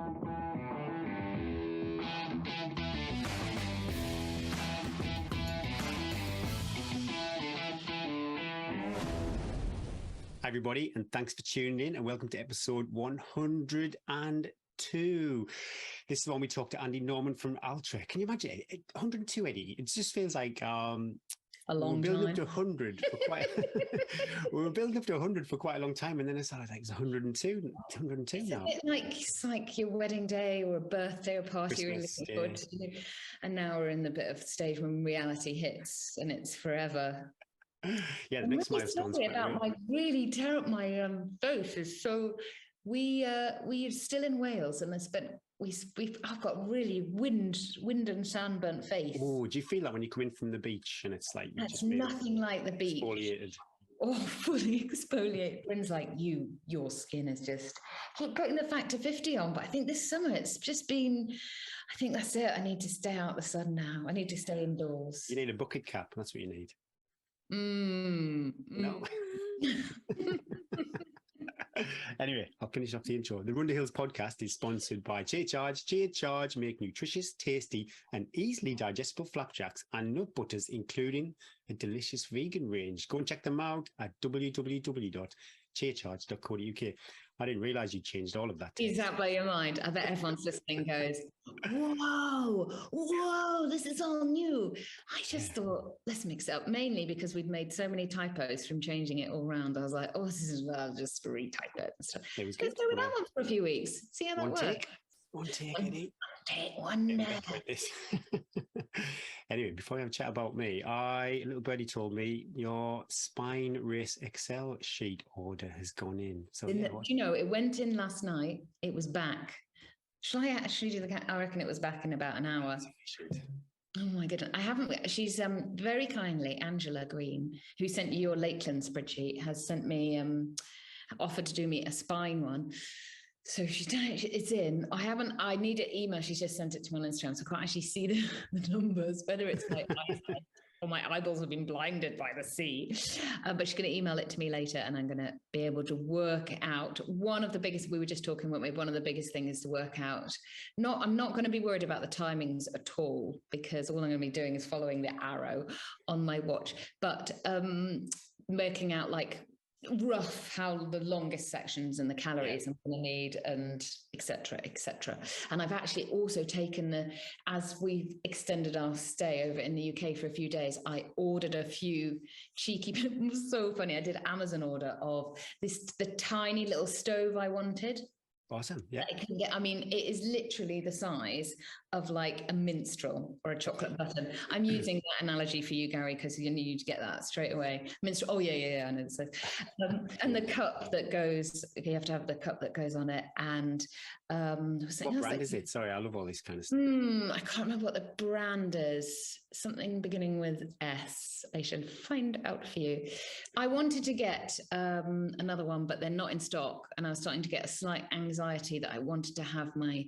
Hi, everybody, and thanks for tuning in, and welcome to episode 102. This is when we talk to Andy Norman from Ultra. Can you imagine 102, Eddie? It just feels like a long we were building time. up to 100 for quite. We were building up to 100 for quite a long time, and then it's like it's 102 now. It's like your wedding day or a birthday or party you're looking forward to, and now we're in the bit of stage when reality hits and it's forever. Yeah, the next milestone. About my really terrible both is so we're still in Wales and I've got really wind and sunburnt face. Oh, do you feel that when you come in from the beach and it's like that's nothing like the beach? Exfoliated. Oh, fully exfoliated. Bryn's like, your skin is just keep putting the factor 50 on, but I think this summer it's just been. I think that's it. I need to stay out of the sun now. I need to stay indoors. You need a bucket cap. That's what you need. No. Anyway, I'll finish off the intro. The Run the Hills podcast is sponsored by Cheercharge. Cheercharge make nutritious, tasty, and easily digestible flapjacks and nut butters, including a delicious vegan range. Go and check them out at www.cheercharge.co.uk. I didn't realise you changed all of that. Is that blow your mind? I bet everyone's listening goes, whoa, this is all new. I just thought, let's mix it up, mainly because we'd made so many typos from changing it all around. I was like, I'll just retype it and stuff. It was good. Let's go with that one for a few weeks. See how that works. One take, Eddie. One. Anyway, before we have a chat about me, a little birdie told me your Spine Race Excel sheet order has gone in. So it went in last night. It was back. Shall I actually do the count? I reckon it was back in about an hour. Oh my goodness. I haven't. She's very kindly, Angela Green, who sent you your Lakeland spreadsheet, has sent me offered to do me a spine one. So she's done it. It's in. I need an email. She's just sent it to me on Instagram, so I can't actually see the numbers. Whether it's like or my eyeballs have been blinded by the sea. But she's going to email it to me later, and I'm going to be able to work out one of the biggest. We were just talking about one of the biggest things is to work out. I'm not going to be worried about the timings at all, because all I'm going to be doing is following the arrow on my watch. But working out like rough how the longest sections and the calories I'm going to need, and etc. And I've actually also taken as we've extended our stay over in the UK for a few days, I ordered a few cheeky, it was so funny, I did Amazon order of the tiny little stove I wanted. Awesome. Yeah. It is literally the size of like a minstrel or a chocolate button. I'm using that analogy for you, Gary, because you need to get that straight away. Minstrel. Oh yeah. I know. So, and the cup that goes. You have to have the cup that goes on it. And what brand is it? Sorry, I love all this kind of stuff. I can't remember what the brand is. Something beginning with S. I should find out for you. I wanted to get another one, but they're not in stock, and I was starting to get a slight anxiety that I wanted to have my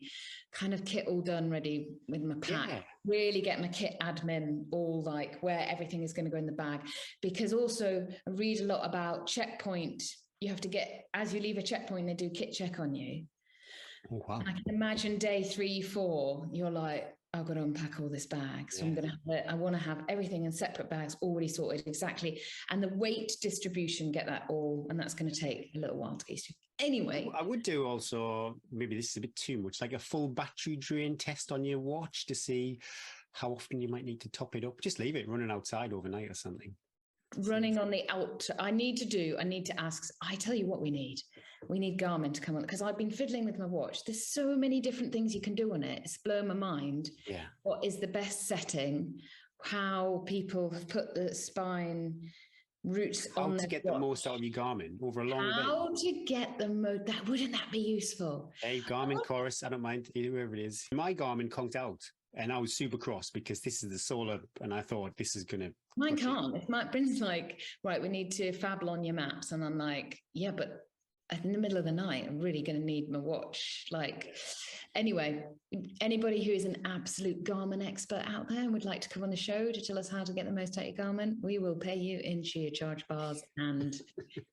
kind of kit all done, ready with my pack, really get my kit admin all like where everything is going to go in the bag. Because also I read a lot about checkpoint. You have to get, as you leave a checkpoint, they do kit check on you. Oh, wow. And I can imagine day 3-4, you're like, I've got to unpack all this bag. So I want to have everything in separate bags already sorted exactly. And the weight distribution, get that all. And that's going to take a little while to get through. Anyway. I would do also, maybe this is a bit too much, like a full battery drain test on your watch to see how often you might need to top it up. Just leave it running outside overnight or something. Running on the out. I need to ask. I tell you what we need. We need Garmin to come on, because I've been fiddling with my watch. There's so many different things you can do on it. It's blown my mind. Yeah. What is the best setting? How people have put the spine routes on how to get the most out of your Garmin over a long event. How to get the most, wouldn't that be useful? Hey, Garmin Chorus, I don't mind, whoever it is. My Garmin conked out, and I was super cross because this is the solar, and I thought this is going to... Mine can't. If Bryn's like, right, we need to fabble on your maps, and I'm like, yeah, but in the middle of the night, I'm really going to need my watch. Like, anyway, anybody who is an absolute Garmin expert out there and would like to come on the show to tell us how to get the most out of your Garmin, we will pay you in sheer charge bars, and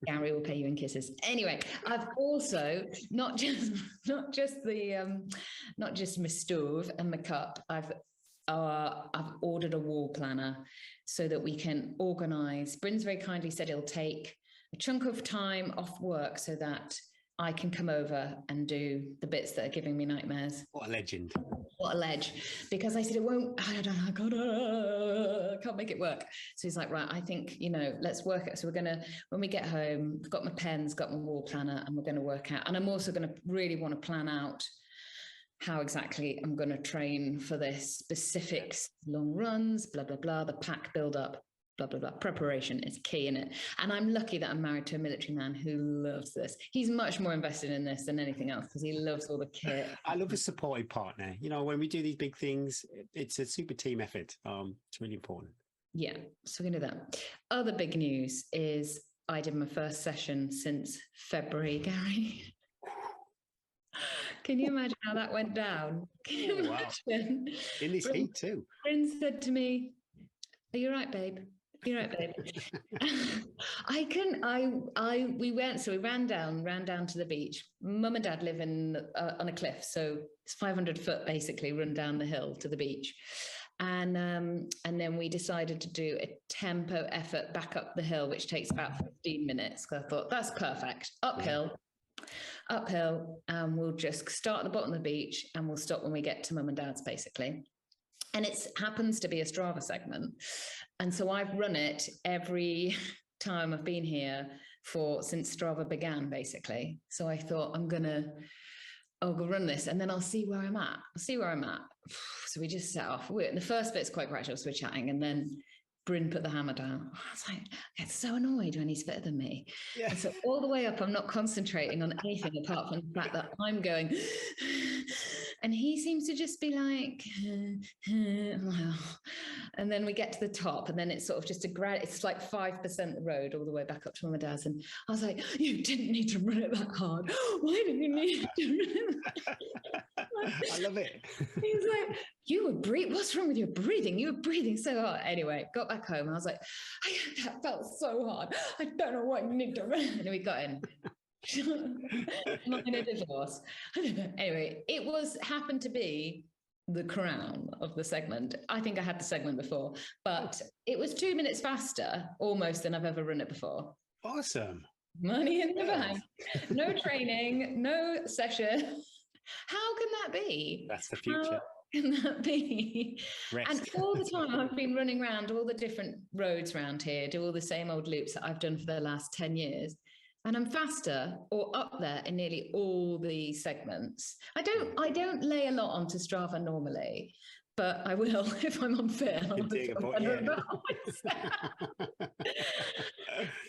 Gary will pay you in kisses. Anyway, I've also not just my stove and my cup. I've ordered a wall planner so that we can organize. Bryn's very kindly said he'll take a chunk of time off work so that I can come over and do the bits that are giving me nightmares. What a legend. What a ledge. Because I said, I can't make it work. So he's like, right, I think, let's work it. So we're going to, when we get home, I've got my pens, got my wall planner, and we're going to work out. And I'm also going to really want to plan out how exactly I'm going to train for this, specifics, long runs, blah, blah, blah, the pack build up, blah, blah, blah. Preparation is key in it. And I'm lucky that I'm married to a military man who loves this. He's much more invested in this than anything else because he loves all the kit. I love a supportive partner. When we do these big things, it's a super team effort. It's really important. Yeah, so we're going to do that. Other big news is I did my first session since February, Gary. Can you imagine how that went down? Can you imagine? Wow. In this heat too. Bryn said to me, "Are you right, babe? You're right, babe." We ran down to the beach. Mum and Dad live on a cliff, so it's 500 foot basically run down the hill to the beach. And then we decided to do a tempo effort back up the hill, which takes about 15 minutes. So I thought that's perfect. Uphill, and we'll just start at the bottom of the beach and we'll stop when we get to Mum and Dad's basically. And it happens to be a Strava segment. And so I've run it every time I've been here since Strava began, basically. So I thought I'll go run this and then I'll see where I'm at. So we just set off. The first bit's quite gradual, so we're chatting, and then Bryn put the hammer down. I was like, I get so annoyed when he's fitter than me. Yeah. And so all the way up, I'm not concentrating on anything apart from the fact that I'm going, and he seems to just be like, and then we get to the top, and then it's sort of just it's like 5% the road all the way back up to Mum and Dad's. And I was like, you didn't need to run it that hard. Why did you need to run it that hard? I love it. He's like, you were breathing. What's wrong with your breathing? You were breathing so hard. Anyway, got back home. I was like, that felt so hard. I don't know what you need to run. And we got in. Minor divorce. Anyway, happened to be the crown of the segment. I think I had the segment before, but it was 2 minutes faster almost than I've ever run it before. Awesome. Money in the bank. No training, no session. How can that be? That's the future. How can that be? Rest. And all the time I've been running around all the different roads around here, do all the same old loops that I've done for the last 10 years. And I'm faster or up there in nearly all the segments. I don't lay a lot onto Strava normally, but I will if I'm unfit.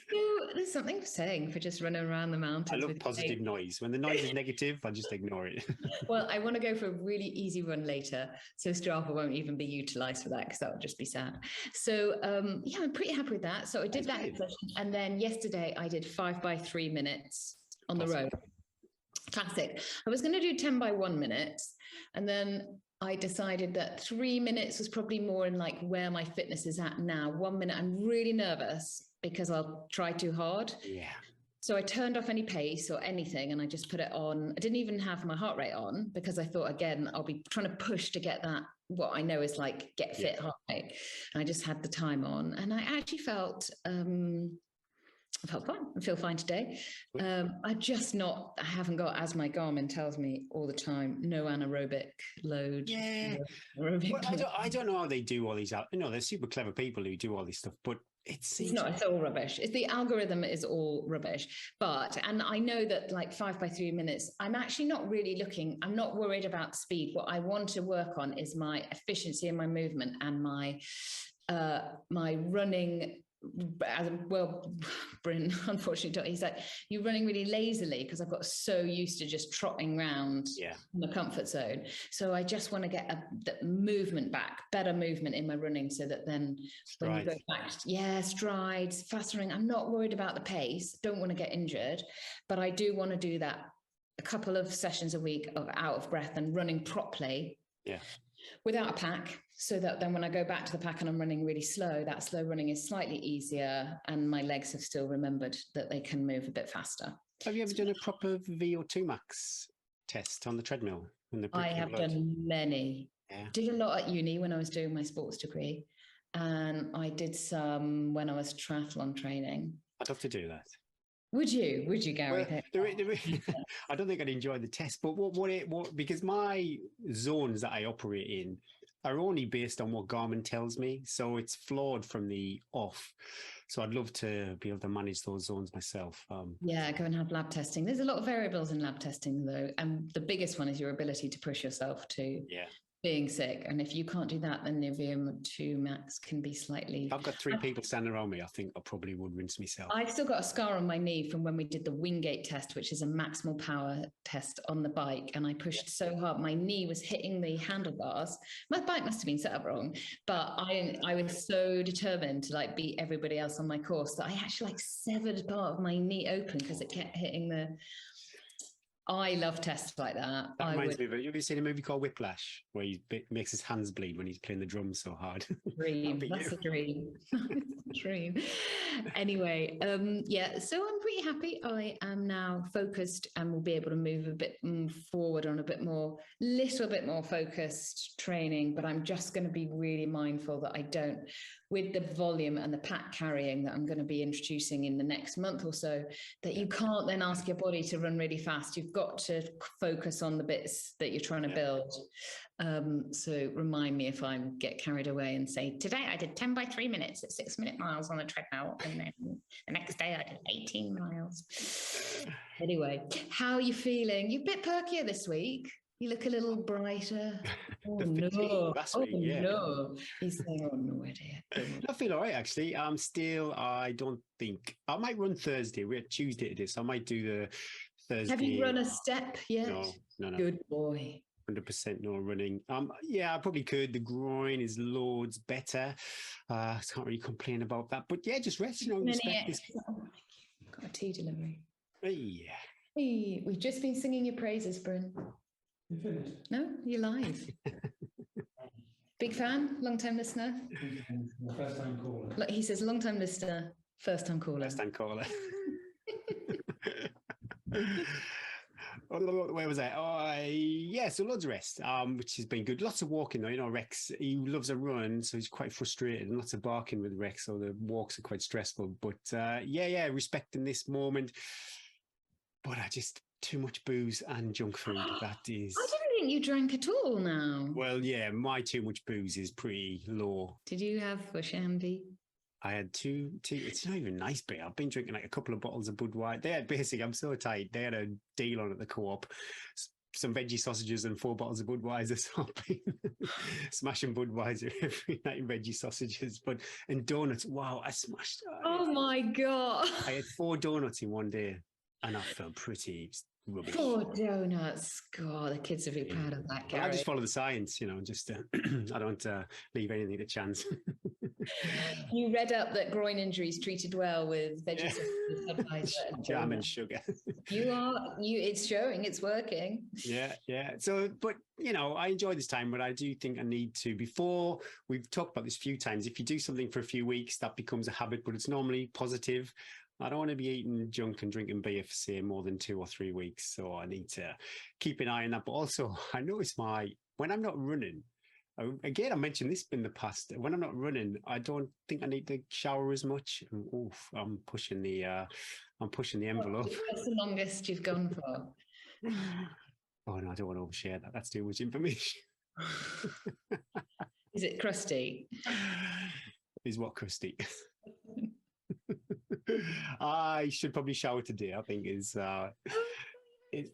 So there's something saying for just running around the mountains. I love positive noise. When the noise is negative, I just ignore it. Well, I want to go for a really easy run later, so Strava won't even be utilized for that because that would just be sad. So yeah, I'm pretty happy with that. So I did that session, and then yesterday I did 5 by 3 minutes on the road. Classic. I was going to do 10 by 1 minute, and then I decided that 3 minutes was probably more in like where my fitness is at now. 1 minute, I'm really nervous because I'll try too hard. Yeah. So I turned off any pace or anything, and I just put it on. I didn't even have my heart rate on because I thought, again, I'll be trying to push to get that, what I know is like get fit heart rate. And I just had the time on, and I actually felt fine. I feel fine today. I haven't got, as my Garmin tells me all the time, no anaerobic load. Yeah. Well, I don't know how they do all these out. They're super clever people who do all this stuff, but it's all rubbish. The algorithm is all rubbish. And I know that like 5 by 3 minutes, I'm actually not really I'm not worried about speed. What I want to work on is my efficiency and my movement and my running well, Bryn, unfortunately, he's like, you're running really lazily because I've got so used to just trotting around in the comfort zone. So I just want to get the movement back, better movement in my running, so that then when you go back, strides, faster running. I'm not worried about the pace. Don't want to get injured, but I do want to do that a couple of sessions a week of out of breath and running properly. Yeah. Without a pack, so that then when I go back to the pack and I'm running really slow, that slow running is slightly easier and my legs have still remembered that they can move a bit faster. Have you ever done a proper VO2 max test on the treadmill? I have done many. Yeah. Did a lot at uni when I was doing my sports degree, and I did some when I was triathlon training. I'd love to do that. Would you, Gary? Well, I don't think I'd enjoy the test, but what because my zones that I operate in are only based on what Garmin tells me, so it's flawed from the off. So I'd love to be able to manage those zones myself. Go and have lab testing. There's a lot of variables in lab testing, though, and the biggest one is your ability to push yourself to being sick. And if you can't do that, then the VO2 max can be slightly... I've got 3 people standing around me. I think I probably would rinse myself. I've still got a scar on my knee from when we did the Wingate test, which is a maximal power test on the bike. And I pushed so hard, my knee was hitting the handlebars. My bike must have been set up wrong, but I was so determined to like beat everybody else on my course that I actually like severed part of my knee open because it kept hitting the... I love tests like that. That reminds me of have you seen a movie called Whiplash where he makes his hands bleed when he's playing the drums so hard? Dream. That's a dream. Dream. Anyway, so I'm pretty happy. I am now focused and will be able to move a bit forward on little bit more focused training, but I'm just going to be really mindful that I don't, with the volume and the pack carrying that I'm going to be introducing in the next month or so, that you can't then ask your body to run really fast. You've got to focus on the bits that you're trying to build. So remind me if I get carried away and say, today I did 10 by 3 minutes at 6-minute miles on the treadmill, and then the next day I did 18 miles. Anyway, how are you feeling? You're a bit perkier this week. You look a little brighter. Oh, no. No. He's saying, oh, no idea. I feel all right, actually. I don't think... I might run Thursday. We're Tuesday today, so I might do the Thursday. Have you run a step yet? No. Good boy. 100% no running. I probably could. The groin is loads better. I can't really complain about that. But yeah, just rest. Got a tea delivery. Yeah. Hey, we've just been singing your praises, Bryn. You finished? No, you're live. Big fan, long time listener. First time caller. Look, he says long time listener, first time caller. First time caller. Where was I? So loads of rest, which has been good. Lots of walking though. Rex, he loves a run, so he's quite frustrated, and lots of barking with Rex, so the walks are quite stressful. But respecting this moment. But I just too much booze and junk food. That is. I didn't think you drank at all now. Well, yeah, my too much booze is pretty low. Did you have a shandy? I had two. It's not even nice beer. I've been drinking like a couple of bottles of Budweiser. I'm so tight. They had a deal on at the Co-op. Some veggie sausages and 4 bottles of Budweiser. So I've been smashing Budweiser every night, veggie sausages. And donuts. Wow, I smashed. Oh my God. I had 4 donuts in one day. And I felt pretty rubbish. 4 donuts. God, the kids will be proud of that, Gary. Well, I just follow the science, just I don't leave anything to chance. You read up that groin injuries treated well with vegetables, jam and sugar. It's showing, it's working. Yeah. So, but I enjoy this time, but I do think I need to, before we've talked about this a few times, if you do something for a few weeks, that becomes a habit, but it's normally positive. I don't want to be eating junk and drinking beer for, say, more than 2 or 3 weeks. So I need to keep an eye on that. But also, I notice when I'm not running, again, I mentioned this in the past, when I'm not running, I don't think I need to shower as much. I'm pushing the envelope. What's the longest you've gone for? Oh, no, I don't want to overshare that. That's too much information. Is it crusty? Is what crusty? I should probably shower today. I think is. You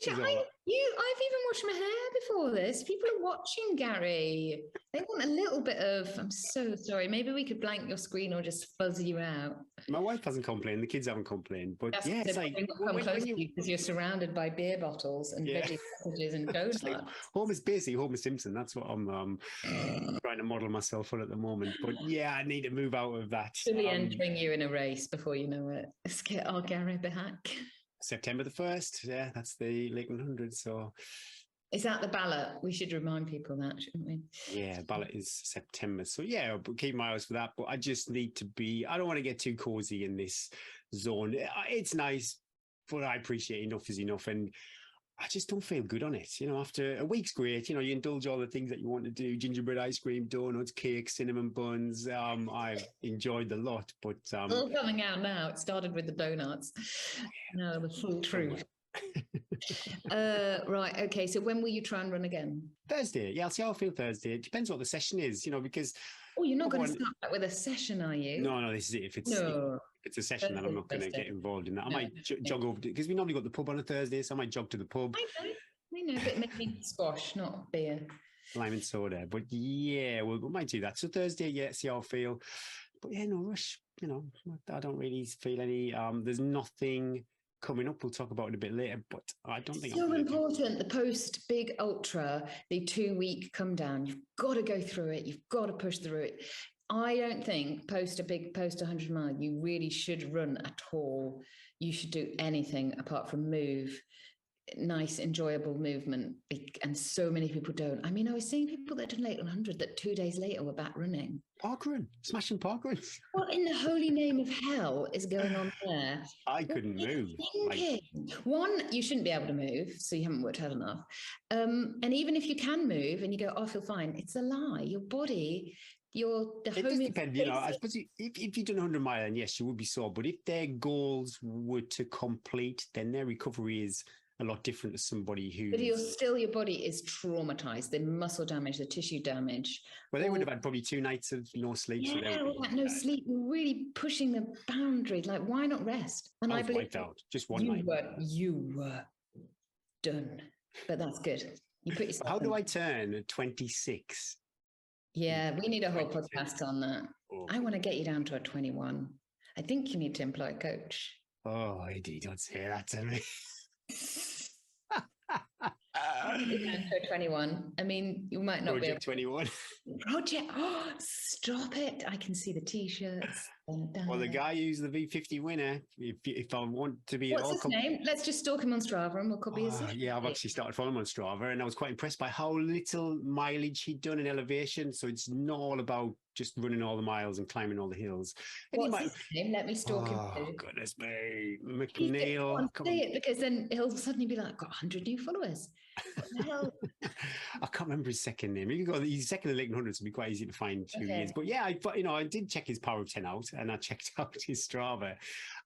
I've even washed my hair before this. People are watching, Gary. They want a little bit of, I'm so sorry. Maybe we could blank your screen or just fuzz you out. My wife hasn't complained. The kids haven't complained. But That's yeah, it's like come close to you because you're surrounded by beer bottles and veggie sausages and donuts. like basically Homer Simpson. That's what I'm trying to model myself on at the moment. But yeah, I need to move out of that. Really entering you in a race before you know it. Let's get our Gary back. September the 1st. Yeah, that's the Lake 100. So is that the ballot? We should remind people that, shouldn't we? yeah, ballot is September. So yeah, I'll keep my eyes for that. But I just need to be, I don't want to get too cozy in this zone. It's nice, but I appreciate enough is enough. And I just don't feel good on it. You know, after a week's great, you know, you indulge all the things that you want to do, gingerbread ice cream, donuts, cakes, cinnamon buns. I've enjoyed the lot, but all coming out now. It started with the donuts. No, the full truth. Right. Okay. So when will you try and run again? Thursday. Yeah, I'll see how I feel Thursday. It depends what the session is, you know, because oh, you're not going to start that with a session, are you? No, this is it. If it's a session, then I'm not going to get involved in that. I might jog over because we normally got the pub on a Thursday, so I might jog to the pub. I know, but maybe squash, not beer. Lime and soda. But yeah, we might do that. So Thursday, yeah, see how I feel. But yeah, no rush. You know, I don't really feel any. There's nothing coming up. We'll talk about it a bit later, but I don't think so important. The post big ultra, the 2-week come down. You've got to go through it. You've got to push through it. I don't think post 100 mile, you really should run at all. You should do anything apart from move. Nice, enjoyable movement. And so many people don't. I mean, I was seeing people that did Lake 100 that 2 days later were back running. Parkrun, smashing parkrun. What in the holy name of hell is going on there? I couldn't move. One, you shouldn't be able to move, so you haven't worked hard enough. And even if you can move and you go, oh, I feel fine, it's a lie. Your body, it does depend, you know. I suppose if you done 100 mile, then yes, you would be sore. But if their goals were to complete, then their recovery is a lot different to somebody who. But your body is traumatized. The muscle damage, the tissue damage. Well, they would have had probably 2 nights of no sleep. Yeah, so no sleep. Really pushing the boundary. Like, why not rest? And I believe wiped out just one night. You were done. But that's good. You put yourself. How do I turn 26? Yeah, we need a whole podcast on that. Oh. I want to get you down to a 21. I think you need to employ a coach. Oh, Eddie, don't say that to me. Down to a 21. I mean, you might not Project 21. Project. Oh, stop it. I can see the t-shirts. Well, the guy who's the V50 winner, if I want to be... What's his name? Let's just stalk him on Strava and we'll copy his... Yeah, I've actually started following him on Strava and I was quite impressed by how little mileage he'd done in elevation. So it's not all about just running all the miles and climbing all the hills. And what's his name? Let me stalk him. Oh, goodness me. McNeil. Say it, because then he'll suddenly be like, I've got 100 new followers. What the hell? I can't remember his second name. You can go, he's second in the Lake 100, so it'll be quite easy to find who he is. But yeah, I did check his Power of 10 out and I checked out his Strava.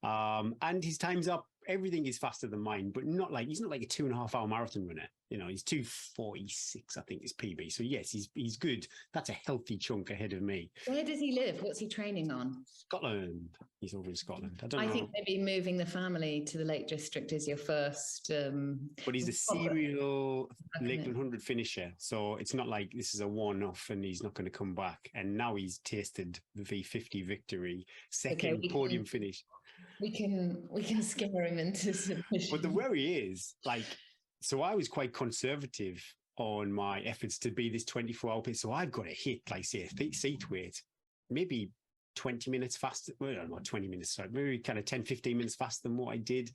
And his time's up. Everything is faster than mine, but he's not like a 2.5 hour marathon runner. You know, he's 2:46, I think, is PB. So yes, he's good. That's a healthy chunk ahead of me. Where does he live? What's he training on? Scotland. He's over in Scotland. I don't know. I think maybe moving the family to the Lake District is your first. But he's a serial Lake 100 finisher. So it's not like this is a one-off and he's not going to come back. And now he's tasted the V50 victory, second podium finish. We can scare him into submission. But the worry is, so I was quite conservative on my efforts to be this 24-hour pace. So I've got to hit, say, a seat weight, maybe 20 minutes faster. Well, not 20 minutes, sorry, maybe kind of 10, 15 minutes faster than what I did.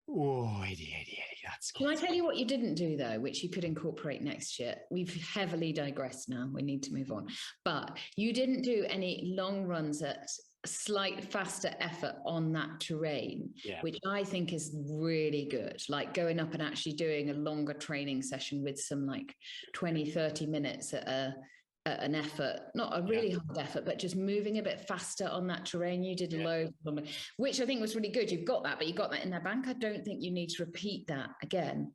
Oh, Eddie, that's good. Can I tell you what you didn't do, though, which you could incorporate next year? We've heavily digressed now. We need to move on. But you didn't do any long runs at slight faster effort on that terrain, which I think is really good. Like going up and actually doing a longer training session with some 20-30 minutes at an effort, not a really hard effort, but just moving a bit faster on that terrain. You did loads, which I think was really good. You've got that, but you got that in the bank. I don't think you need to repeat that again.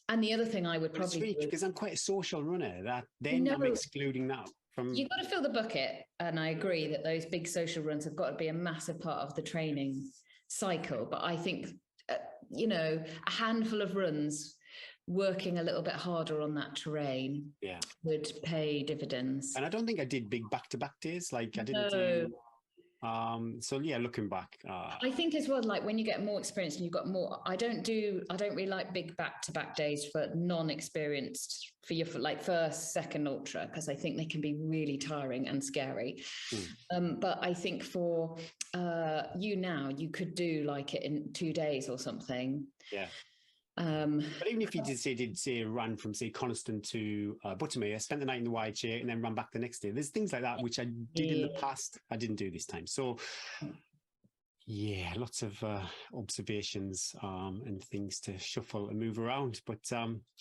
And the other thing I would probably do, because I'm quite a social runner, I'm excluding that. You've got to fill the bucket, and I agree that those big social runs have got to be a massive part of the training cycle. But I think, a handful of runs working a little bit harder on that terrain Yeah. would pay dividends. And I don't think I did big back-to-back days. Like I didn't No. do. So yeah, looking back, I think as well, like when you get more experience and you've got more, I don't really like big back-to-back days for non-experienced, for your like first, second ultra, because I think they can be really tiring and scary. But I think for you now, you could do like it in 2 days or something. Yeah. But even if you did say run from say Coniston to Buttermere, spent the night in the wide chair and then run back the next day, there's things like that which I did in the past. I didn't do this time. So yeah, lots of observations and things to shuffle and move around. But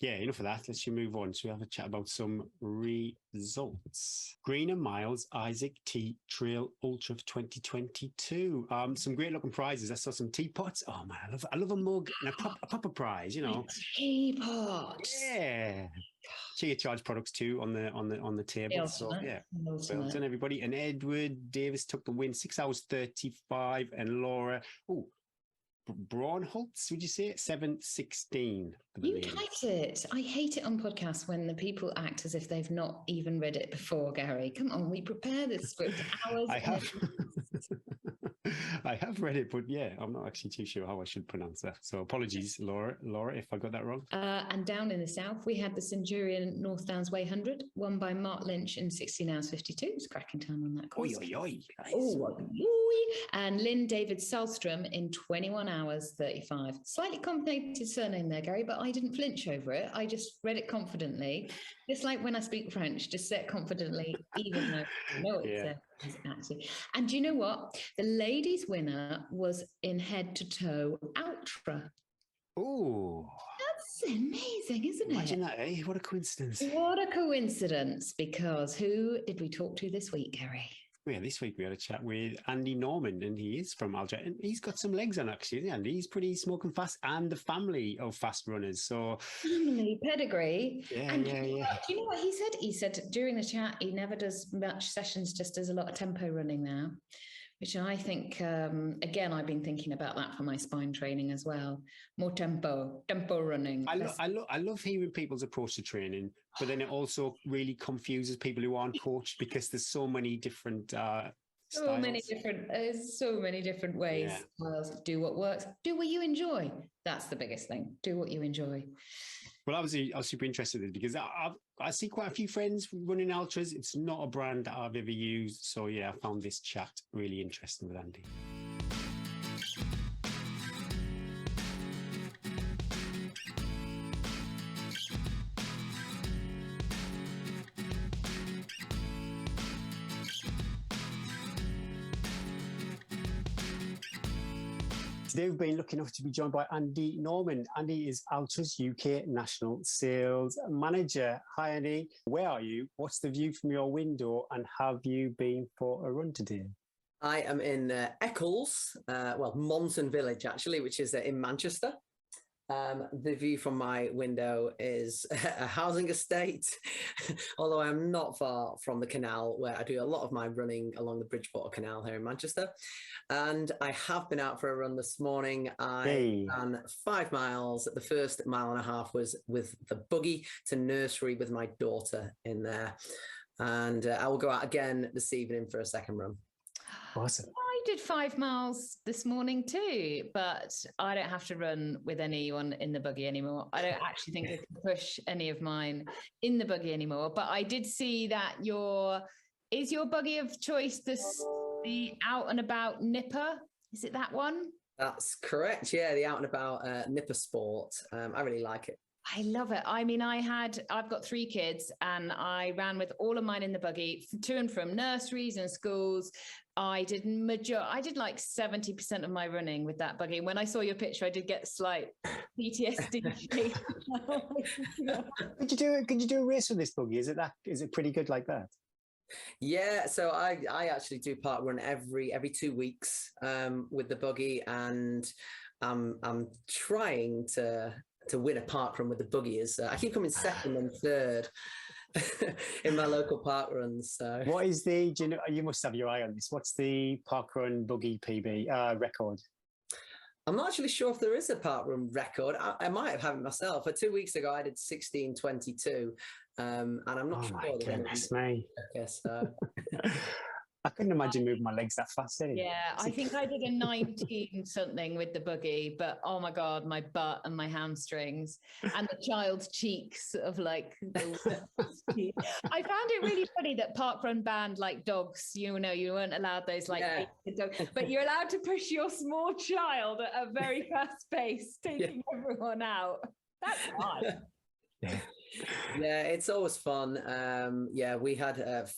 yeah, enough of that. Let's move on. So we have a chat about some results. Greener Miles Isaac T Trail Ultra for 2022. Some great looking prizes. I saw some teapots. Oh man, I love a mug and a proper prize. You know, teapot. Yeah. Charge products too on the table. So yeah, well done everybody. And Edward Davis took the win, 6 hours 35, and Laura Braunholtz, would you say 7:16? You typed it. I hate it on podcasts when the people act as if they've not even read it before, Gary. Come on, we prepare this script hours. I have. I have read it, but yeah, I'm not actually too sure how I should pronounce that. So apologies, Laura, if I got that wrong. And down in the south, we had the Centurion North Downs Way 100, won by Mark Lynch in 16 hours 52. It's cracking time on that course. And Lynn David Salstrom in 21 hours 35. Slightly complicated surname there, Gary, but I didn't flinch over it. I just read it confidently. Just like when I speak French, just say it confidently, even though I know it's actually. And do you know what? The ladies' winner was in head-to-toe ultra. Oh, that's amazing, isn't it? Imagine that, eh? What a coincidence. What a coincidence, because who did we talk to this week, Gary? Yeah, this week we had a chat with Andy Norman, and he is from Alger, and he's got some legs on actually, and he's pretty smoking fast, and the family of fast runners. So family pedigree. Yeah. Do you know what he said? He said during the chat he never does much sessions, just does a lot of tempo running now, which I think, again, I've been thinking about that for my spine training as well. More tempo running. I love hearing people's approach to training, but then it also really confuses people who aren't coached because there's so many different styles. So many different ways. Yeah. Do what works. Do what you enjoy. That's the biggest thing. Do what you enjoy. Well, obviously, I was super interested in it because I see quite a few friends running ultras. It's not a brand that I've ever used. So yeah, I found this chat really interesting with Andy. Today we've been lucky enough to be joined by Andy Norman. Andy is Ultras UK National Sales Manager. Hi Andy, where are you? What's the view from your window, and have you been for a run today? I am in Eccles, Monson Village actually, which is in Manchester. The view from my window is a housing estate, although I'm not far from the canal where I do a lot of my running along the Bridgewater Canal here in Manchester. And I have been out for a run this morning. I ran 5 miles. The first mile and a half was with the buggy to nursery with my daughter in there. And I will go out again this evening for a second run. Awesome. I did 5 miles this morning too, but I don't have to run with anyone in the buggy anymore. I don't actually think I can push any of mine in the buggy anymore. But I did see that is your buggy of choice the Out and About Nipper? Is it that one? That's correct. Yeah, the Out and About Nipper Sport. I really like it. I love it. I mean, I've got 3 kids and I ran with all of mine in the buggy to and from nurseries and schools. I did like 70% of my running with that buggy. When I saw your picture, I did get slight PTSD. Could you do a race with this buggy? Is it pretty good like that? Yeah, so I actually do park run every 2 weeks with the buggy, and I'm trying to win a park run with the buggy. I keep coming second and third in my local park runs. So what is you must have your eye on this. What's the park run buggy PB record? I'm not actually sure if there is a parkrun record. I might have had it myself. 2 weeks ago, I did 16:22, and I'm not Oh sure. my there's any goodness me. guess. So. I couldn't imagine moving my legs that fast. Yeah, I think I did a 19 something with the buggy, but oh my God, my butt and my hamstrings and the child's cheeks of like, I found it really funny that parkrun banned like dogs, you weren't allowed those like dogs, but you're allowed to push your small child at a very fast pace, taking everyone out. That's fun. Yeah, it's always fun. We had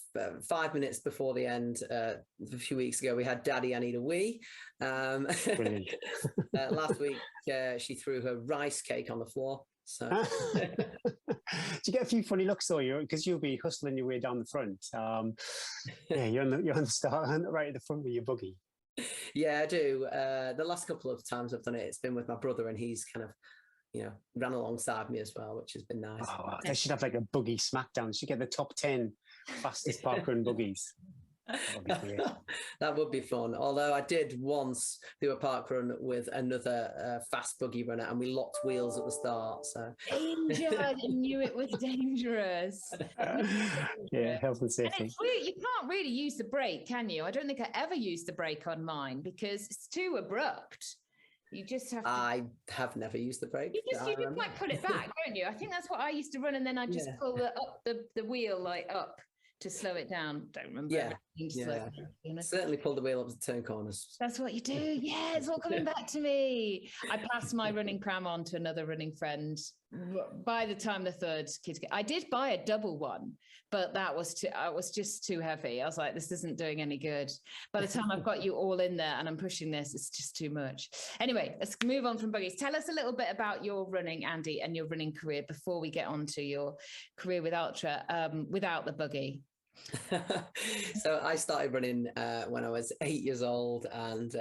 5 minutes before the end a few weeks ago. We had Daddy, I Need a Wee. Brilliant. Last week, she threw her rice cake on the floor. So, do you get a few funny looks, though? Because you'll be hustling your way down the front. You're on the start, right at the front with your buggy. Yeah, I do. The last couple of times I've done it, it's been with my brother, and he's kind of, ran alongside me as well, which has been nice. Oh, they should have like a buggy smackdown. You should get the top 10 fastest parkrun buggies. That would be fun. Although I did once do a parkrun with another fast buggy runner, and we locked wheels at the start. So danger! I knew it was dangerous. Yeah, health and safety. And it's weird. You can't really use the brake, can you? I don't think I ever used the brake on mine because it's too abrupt. You just have to... I have never used the brake. You just like put it back, don't you? I think that's what I used to run, and then I just pull the wheel like up to slow it down. Don't remember. Certainly pull the wheel up to turn corners. That's what you do. Yeah, it's all coming back to me. I passed my running pram on to another running friend. By the time the third kid, I did buy a double one, but that was just too heavy. I was like, this isn't doing any good. By the time I've got you all in there and I'm pushing this, it's just too much. Anyway, let's move on from buggies. Tell us a little bit about your running, Andy, and your running career before we get on to your career with Ultra without the buggy. So I started running when I was 8 years old, and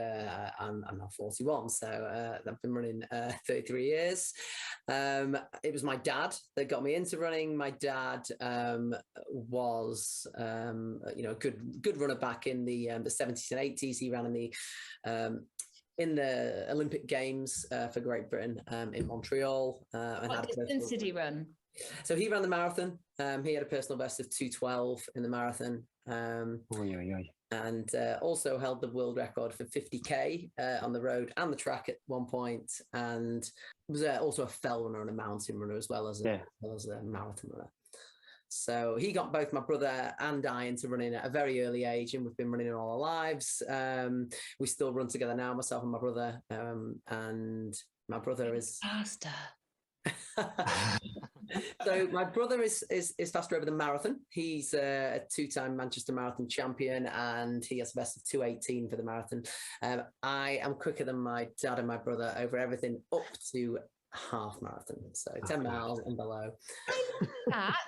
I'm now 41, so I've been running 33 years. It was my dad that got me into running. My dad was a good runner back in the 70s and 80s. He ran in the Olympic Games for Great Britain in Montreal. What distance did he run? So he ran the marathon. He had a personal best of 2:12 in the marathon. And also held the world record for 50k on the road and the track at one point, and was also a fell runner and a mountain runner as well as a marathon runner. So he got both my brother and I into running at a very early age, and we've been running all our lives. We still run together now, myself and my brother. And my brother is faster. So my brother is faster over the marathon. He's a 2-time Manchester Marathon champion, and he has a best of 2:18 for the marathon. I am quicker than my dad and my brother over everything up to half marathon, so 10 miles and below.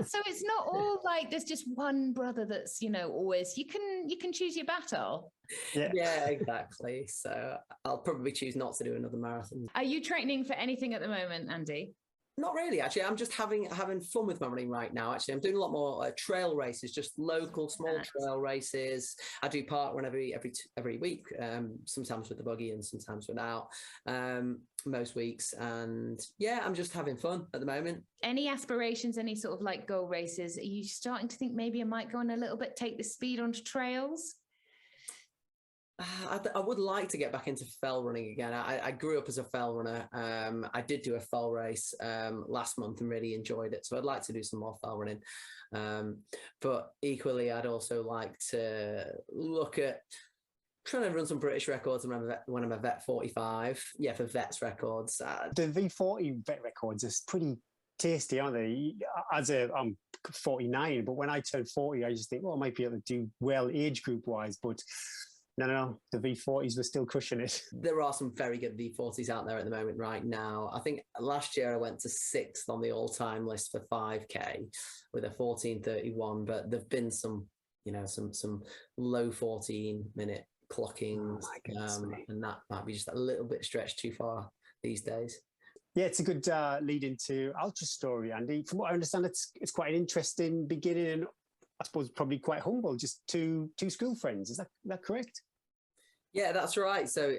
So it's not all like there's just one brother that's always you can choose your battle. Yeah, exactly. So I'll probably choose not to do another marathon. Are you training for anything at the moment, Andy? Not really, actually. I'm just having fun with my running right now. Actually, I'm doing a lot more trail races, just local small trail races. I do parkrun every week, sometimes with the buggy and sometimes without. Most weeks, and I'm just having fun at the moment. Any aspirations? Any sort of like goal races? Are you starting to think maybe I might go on a little bit, take the speed onto trails? I would like to get back into fell running again. I grew up as a fell runner. I did do a fell race last month and really enjoyed it. So I'd like to do some more fell running. But equally, I'd also like to look at trying to run some British records when I'm a vet 45. Yeah, for vets records. The V40 vet records is pretty tasty, aren't they? I'm 49, but when I turn 40, I just think, I might be able to do well age group wise, but no, the V40s were still crushing it. There are some very good V40s out there at the moment right now. I think last year I went to 6th on the all-time list for 5K with a 14:31, but there've been some low 14-minute clockings, and that might be just a little bit stretched too far these days. Yeah, it's a good lead into Ultra story, Andy. From what I understand, it's quite an interesting beginning, and I suppose probably quite humble, just two school friends. Is that correct? Yeah, that's right. So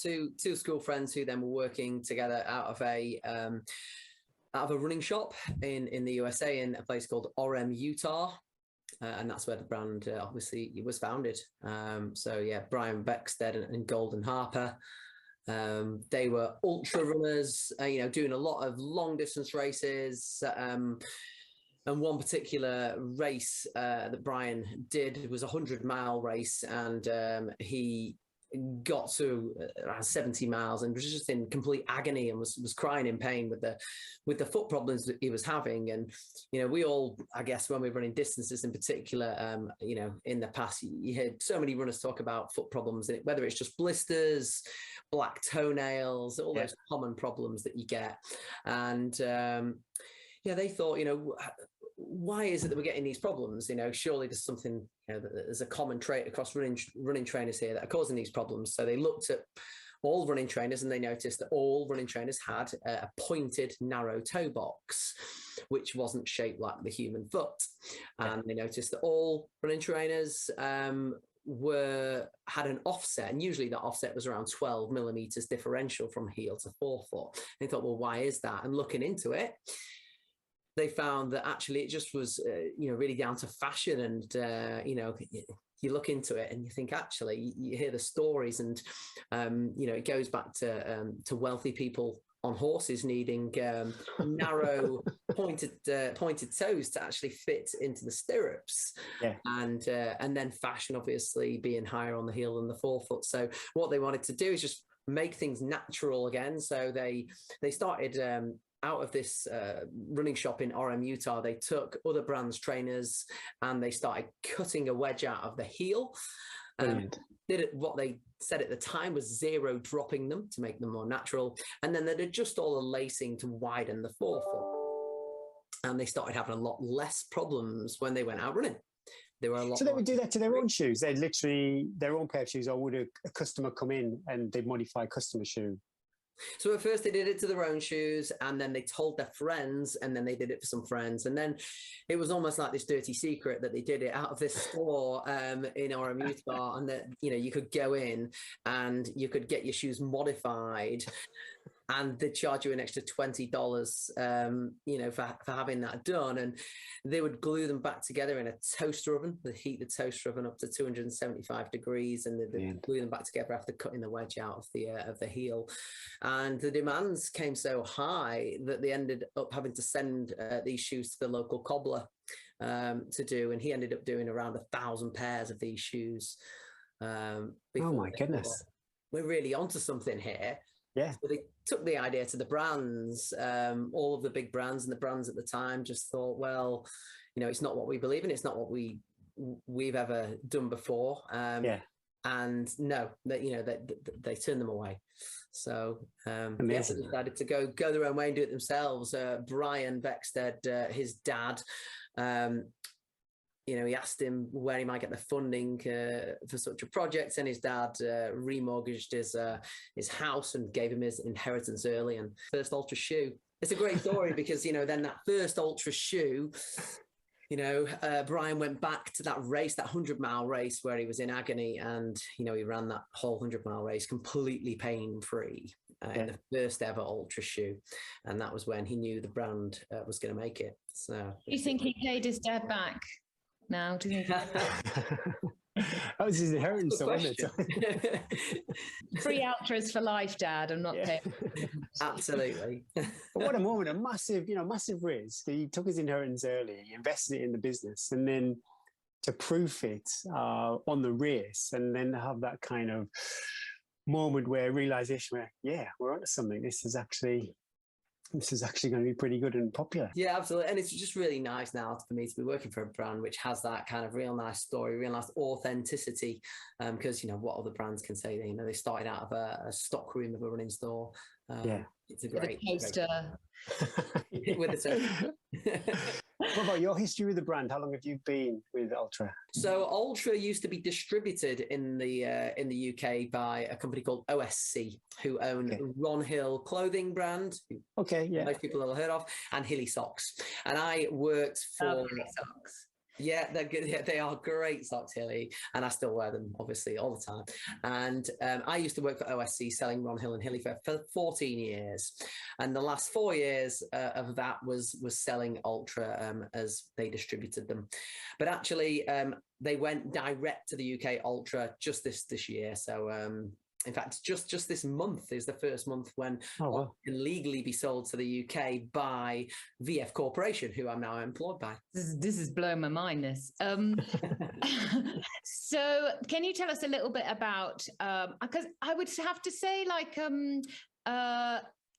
two school friends who then were working together out of a running shop in the USA in a place called Orem, Utah. And that's where the brand obviously was founded. So yeah, Brian Beckstead and Golden Harper. They were ultra runners, doing a lot of long distance races. And one particular race that Brian did was a 100-mile race, and he got to around 70 miles and was just in complete agony and was crying in pain with the foot problems that he was having. And we all, I guess, when we're running distances in particular, in the past, you heard so many runners talk about foot problems, whether it's just blisters, black toenails, all those common problems that you get. And they thought, why is it that we're getting these problems? Surely there's something, there's a common trait across running trainers here that are causing these problems. So they looked at all running trainers and they noticed that all running trainers had a pointed, narrow toe box, which wasn't shaped like the human foot. And they noticed that all running trainers had an offset, and usually that offset was around 12 millimeters differential from heel to forefoot. They thought, well, why is that? And looking into it, they found that actually it just was, really down to fashion. And, you look into it and you think, actually, you hear the stories and, it goes back to wealthy people on horses needing narrow pointed toes to actually fit into the stirrups. And then fashion obviously being higher on the heel than the forefoot. So what they wanted to do is just make things natural again. So they started out of this running shop in Orem, Utah. They took other brands' trainers and they started cutting a wedge out of the heel. Did it what they said at the time was zero dropping them to make them more natural, and then they'd adjust all the lacing to widen the forefoot. And they started having a lot less problems when they went out running. They were a lot. So they would do that to their own shoes. They'd literally their own pair of shoes, or would a customer come in and they'd modify a customer shoe? So at first they did it to their own shoes, and then they told their friends, and then they did it for some friends. And then it was almost like this dirty secret that they did it out of this store in Orem, Utah, and that, you could go in and you could get your shoes modified, and they'd charge you an extra $20, for having that done. And they would glue them back together in a toaster oven. They'd heat the toaster oven up to 275 degrees, and they'd glue them back together after cutting the wedge out of the heel. And the demands came so high that they ended up having to send these shoes to the local cobbler to do. And he ended up doing around 1,000 pairs of these shoes. Oh my goodness. We're really onto something here. Yeah. So they took the idea to the brands, all of the big brands, and the brands at the time just thought, well, it's not what we believe in. It's not what we've ever done before. And no, they turned them away. So they decided to go their own way and do it themselves. Brian Beckstead, his dad, he asked him where he might get the funding for such a project, and his dad remortgaged his house and gave him his inheritance early. And first Ultra shoe. It's a great story because then that first Ultra shoe, Brian went back to that race, that 100-mile race where he was in agony, and he ran that whole 100-mile race completely pain-free in the first ever Ultra shoe, and that was when he knew the brand was going to make it. So, do you think he paid his dad back? Now, do you think? That was his inheritance, wasn't it? Free Ultras for life, Dad. I'm not paying. Absolutely. But what a moment! A massive risk. He took his inheritance early, he invested it in the business, and then to proof it on the race, and then have that kind of moment where realization, we're onto something. This is actually going to be pretty good and popular. Yeah, absolutely. And it's just really nice now for me to be working for a brand which has that kind of real nice story, real nice authenticity. Because, what other brands can say, they started out of a stock room of a running store. It's a great poster. With a toaster. What about your history with the brand? How long have you been with Ultra? So Ultra used to be distributed in the UK by a company called OSC, who own Ron Hill clothing brand. Most people have heard of, and Hilly Socks. And I worked for Hilly Socks. Yeah, they're good. Yeah, they are great socks, Hilly, and I still wear them obviously all the time. And I used to work for OSC selling Ron Hill and Hilly for 14 years, and the last 4 years of that was selling Ultra as they distributed them. But actually, they went direct to the UK Ultra just this year. So in fact, just this month is the first month when wow. it can legally be sold to the UK by VF Corporation, who I'm now employed by. This is blowing my mind, this. So can you tell us a little bit about, because I would have to say like,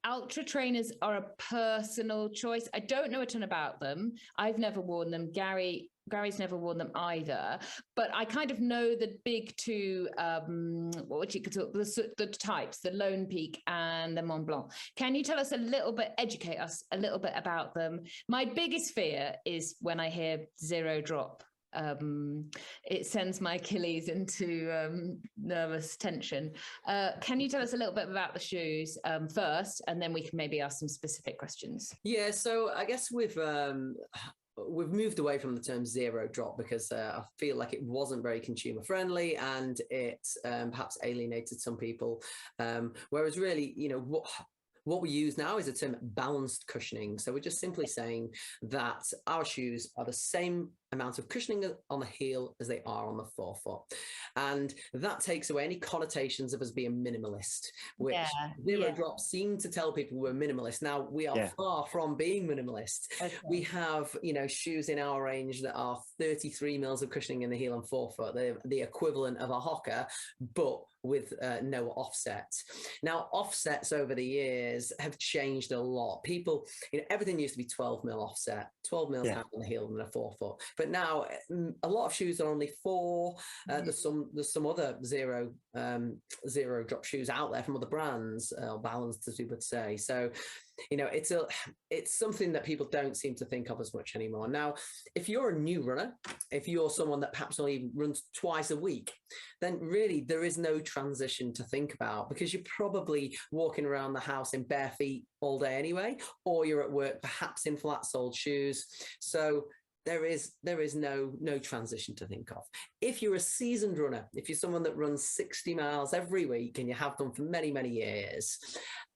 Ultra trainers are a personal choice. I don't know a ton about them. I've never worn them. Gary's never worn them either, but I kind of know the big two, what you could talk, the types, the Lone Peak and the Mont Blanc. Can you tell us a little bit, educate us a little bit about them? My biggest fear is when I hear zero drop. It sends my Achilles into nervous tension. Can you tell us a little bit about the shoes first, and then we can maybe ask some specific questions? Yeah, so I guess we've moved away from the term zero drop because I feel like it wasn't very consumer friendly and it perhaps alienated some people. Whereas really, what we use now is a term balanced cushioning. So we're just simply saying that our shoes are the same amount of cushioning on the heel as they are on the forefoot. And that takes away any connotations of us being minimalist, which zero drop seemed to tell people we're minimalist. Now we are far from being minimalist. Okay. We have, shoes in our range that are 33 mils of cushioning in the heel and forefoot. They're the equivalent of a Hoka, but with no offset. Now, offsets over the years have changed a lot. People, everything used to be 12 mil offset, 12 mils out on the heel and a forefoot. But now a lot of shoes are only 4. There's some other zero drop shoes out there from other brands, balanced as we would say. So, it's something that people don't seem to think of as much anymore. Now, if you're a new runner, if you're someone that perhaps only runs twice a week, then really there is no transition to think about because you're probably walking around the house in bare feet all day anyway, or you're at work perhaps in flat-soled shoes. So there is no transition to think of. If you're a seasoned runner, if you're someone that runs 60 miles every week and you have done for many, many years,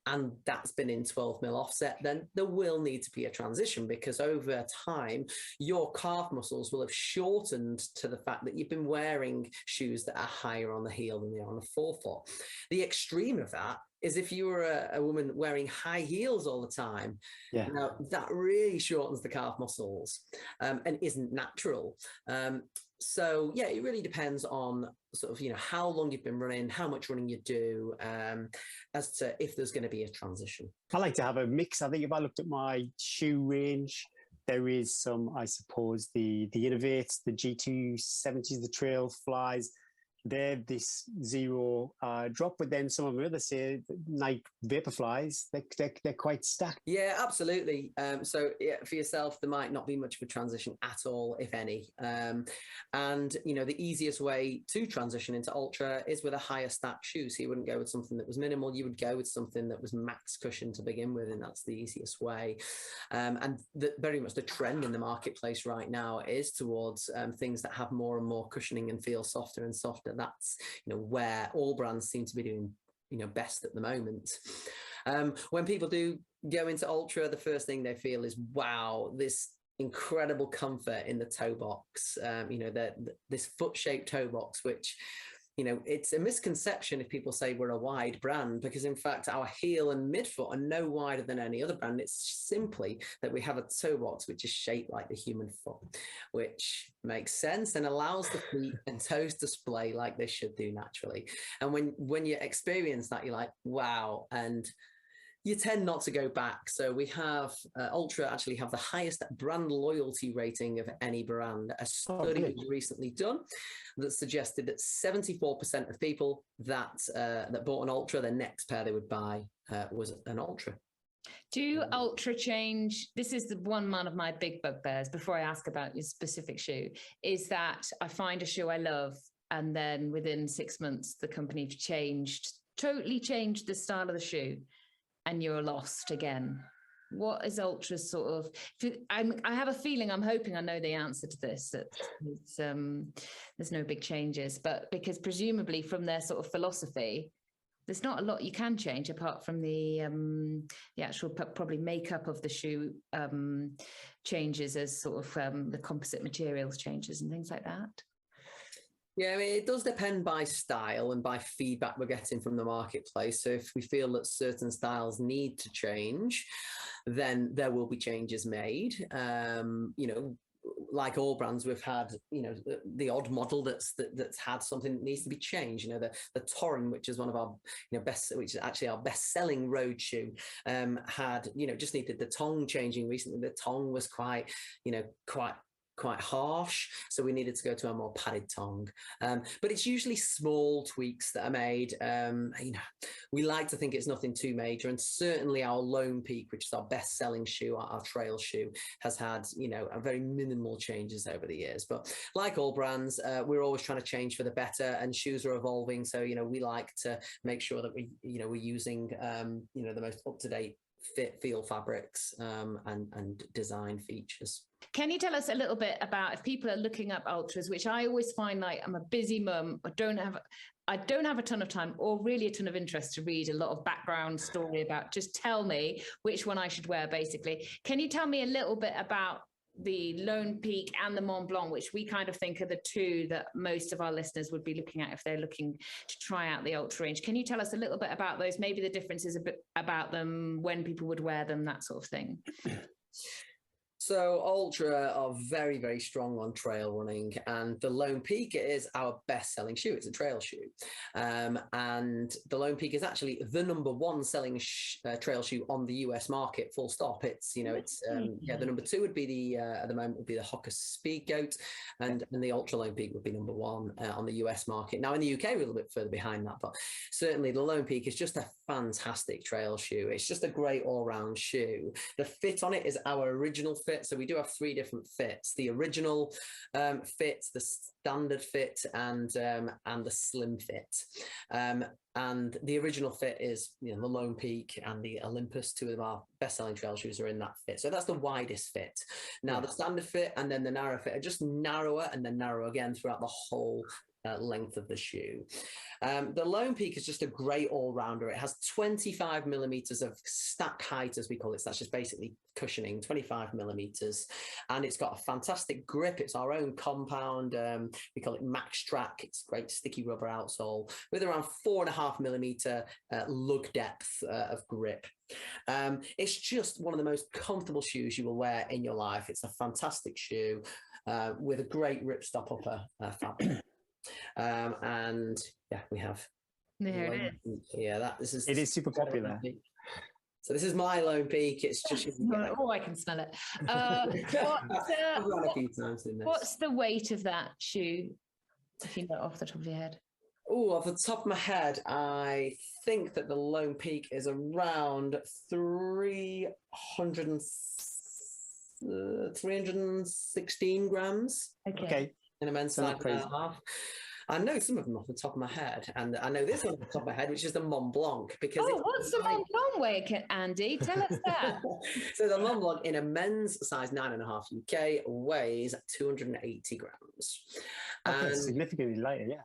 and that's been in 12 mil offset, then there will need to be a transition because over time, your calf muscles will have shortened to the fact that you've been wearing shoes that are higher on the heel than they are on the forefoot. The extreme of that is if you were a woman wearing high heels all the time, now that really shortens the calf muscles and isn't natural. So yeah, it really depends on sort of, how long you've been running, how much running you do, as to if there's going to be a transition. I like to have a mix. I think if I looked at my shoe range, there is some, I suppose, the Innovates, the G270s, the Trail Flies. They're this zero drop, but then some of the others say Nike Vaporflies, they're quite stacked. Yeah, absolutely. So for yourself, there might not be much of a transition at all, if any. And the easiest way to transition into Ultra is with a higher stack shoe. So you wouldn't go with something that was minimal. You would go with something that was max cushion to begin with, and that's the easiest way. And very much the trend in the marketplace right now is towards things that have more and more cushioning and feel softer and softer. That's where all brands seem to be doing best at the moment. When people do go into Ultra, the first thing they feel is, wow, this incredible comfort in the toe box. This foot-shaped toe box, which it's a misconception if people say we're a wide brand, because in fact our heel and midfoot are no wider than any other brand. It's simply that we have a toe box which is shaped like the human foot, which makes sense and allows the feet and toes to splay like they should do naturally. And when you experience that, you're like, wow, and you tend not to go back. So we have Ultra actually have the highest brand loyalty rating of any brand. A study was recently done that suggested that 74% of people that bought an Ultra, their next pair they would buy was an Ultra. Do Ultra change? This is one of my big bugbears before I ask about your specific shoe, is that I find a shoe I love and then within 6 months, the company totally changed the style of the shoe and you're lost again. What is Ultra's sort of? I have a feeling, I'm hoping I know the answer to this. That there's no big changes, but because presumably from their sort of philosophy, there's not a lot you can change apart from the actual probably makeup of the shoe changes as sort of the composite materials changes and things like that. Yeah, I mean, it does depend by style and by feedback we're getting from the marketplace. So if we feel that certain styles need to change, then there will be changes made. Like all brands, we've had, the odd model that's had something that needs to be changed. The Torren, which is one of our, which is actually our best-selling road shoe, had, just needed the tongue changing recently. The tongue was quite harsh, so we needed to go to a more padded tongue. But it's usually small tweaks that are made. We like to think it's nothing too major, and certainly our Lone Peak, which is our best-selling shoe, our trail shoe, has had a very minimal changes over the years. But like all brands, we're always trying to change for the better, and shoes are evolving. So we like to make sure that we're using the most up-to-date fit, feel fabrics and design features. Can you tell us a little bit about, if people are looking up Ultras, which I always find, like, I'm a busy mum, I don't have a ton of time or really a ton of interest to read a lot of background story about, just tell me which one I should wear, basically. Can you tell me a little bit about the Lone Peak and the Mont Blanc, which we kind of think are the two that most of our listeners would be looking at if they're looking to try out the Ultra range? Can you tell us a little bit about those, maybe the differences a bit about them, when people would wear them, that sort of thing? So Ultra are very, very strong on trail running, and the Lone Peak is our best-selling shoe. It's a trail shoe, and the Lone Peak is actually the number one selling trail shoe on the US market. Full stop. It's the number two would be the at the moment would be the Hoka Speedgoat, and the Ultra Lone Peak would be number one on the US market. Now in the UK, we're a little bit further behind that, but certainly the Lone Peak is just a fantastic trail shoe. It's just a great all-round shoe. The fit on it is our original fit. So we do have three different fits: the original fit, the standard fit, and the slim fit. And the original fit is the Lone Peak and the Olympus, two of our best-selling trail shoes, are in that fit. So that's the widest fit. Now the standard fit and then the narrow fit are just narrower and then narrower again throughout the whole length of the shoe. The Lone Peak is just a great all-rounder. It has 25 millimeters of stack height, as we call it. So that's just basically cushioning, 25 millimeters, and it's got a fantastic grip. It's our own compound. We call it Max Track. It's great sticky rubber outsole with around 4.5 millimeter lug depth of grip. It's just one of the most comfortable shoes you will wear in your life. It's a fantastic shoe with a great ripstop upper fabric. And yeah, we have. There it is. Yeah, it is super popular. So this is my Lone Peak. It's just I can smell it. I've run a few times in this. What's the weight of that shoe, if you know off the top of your head? Oh, off the top of my head, I think that the Lone Peak is around 316 grams. Okay. In a men's size and a half. I know some of them off the top of my head, and I know this one off the top of my head, which is the Mont Blanc. Because what's the Mont Blanc weigh, Andy? Tell us that. So the Mont Blanc in a men's size 9.5 UK weighs 280 grams. Okay, significantly lighter, yeah.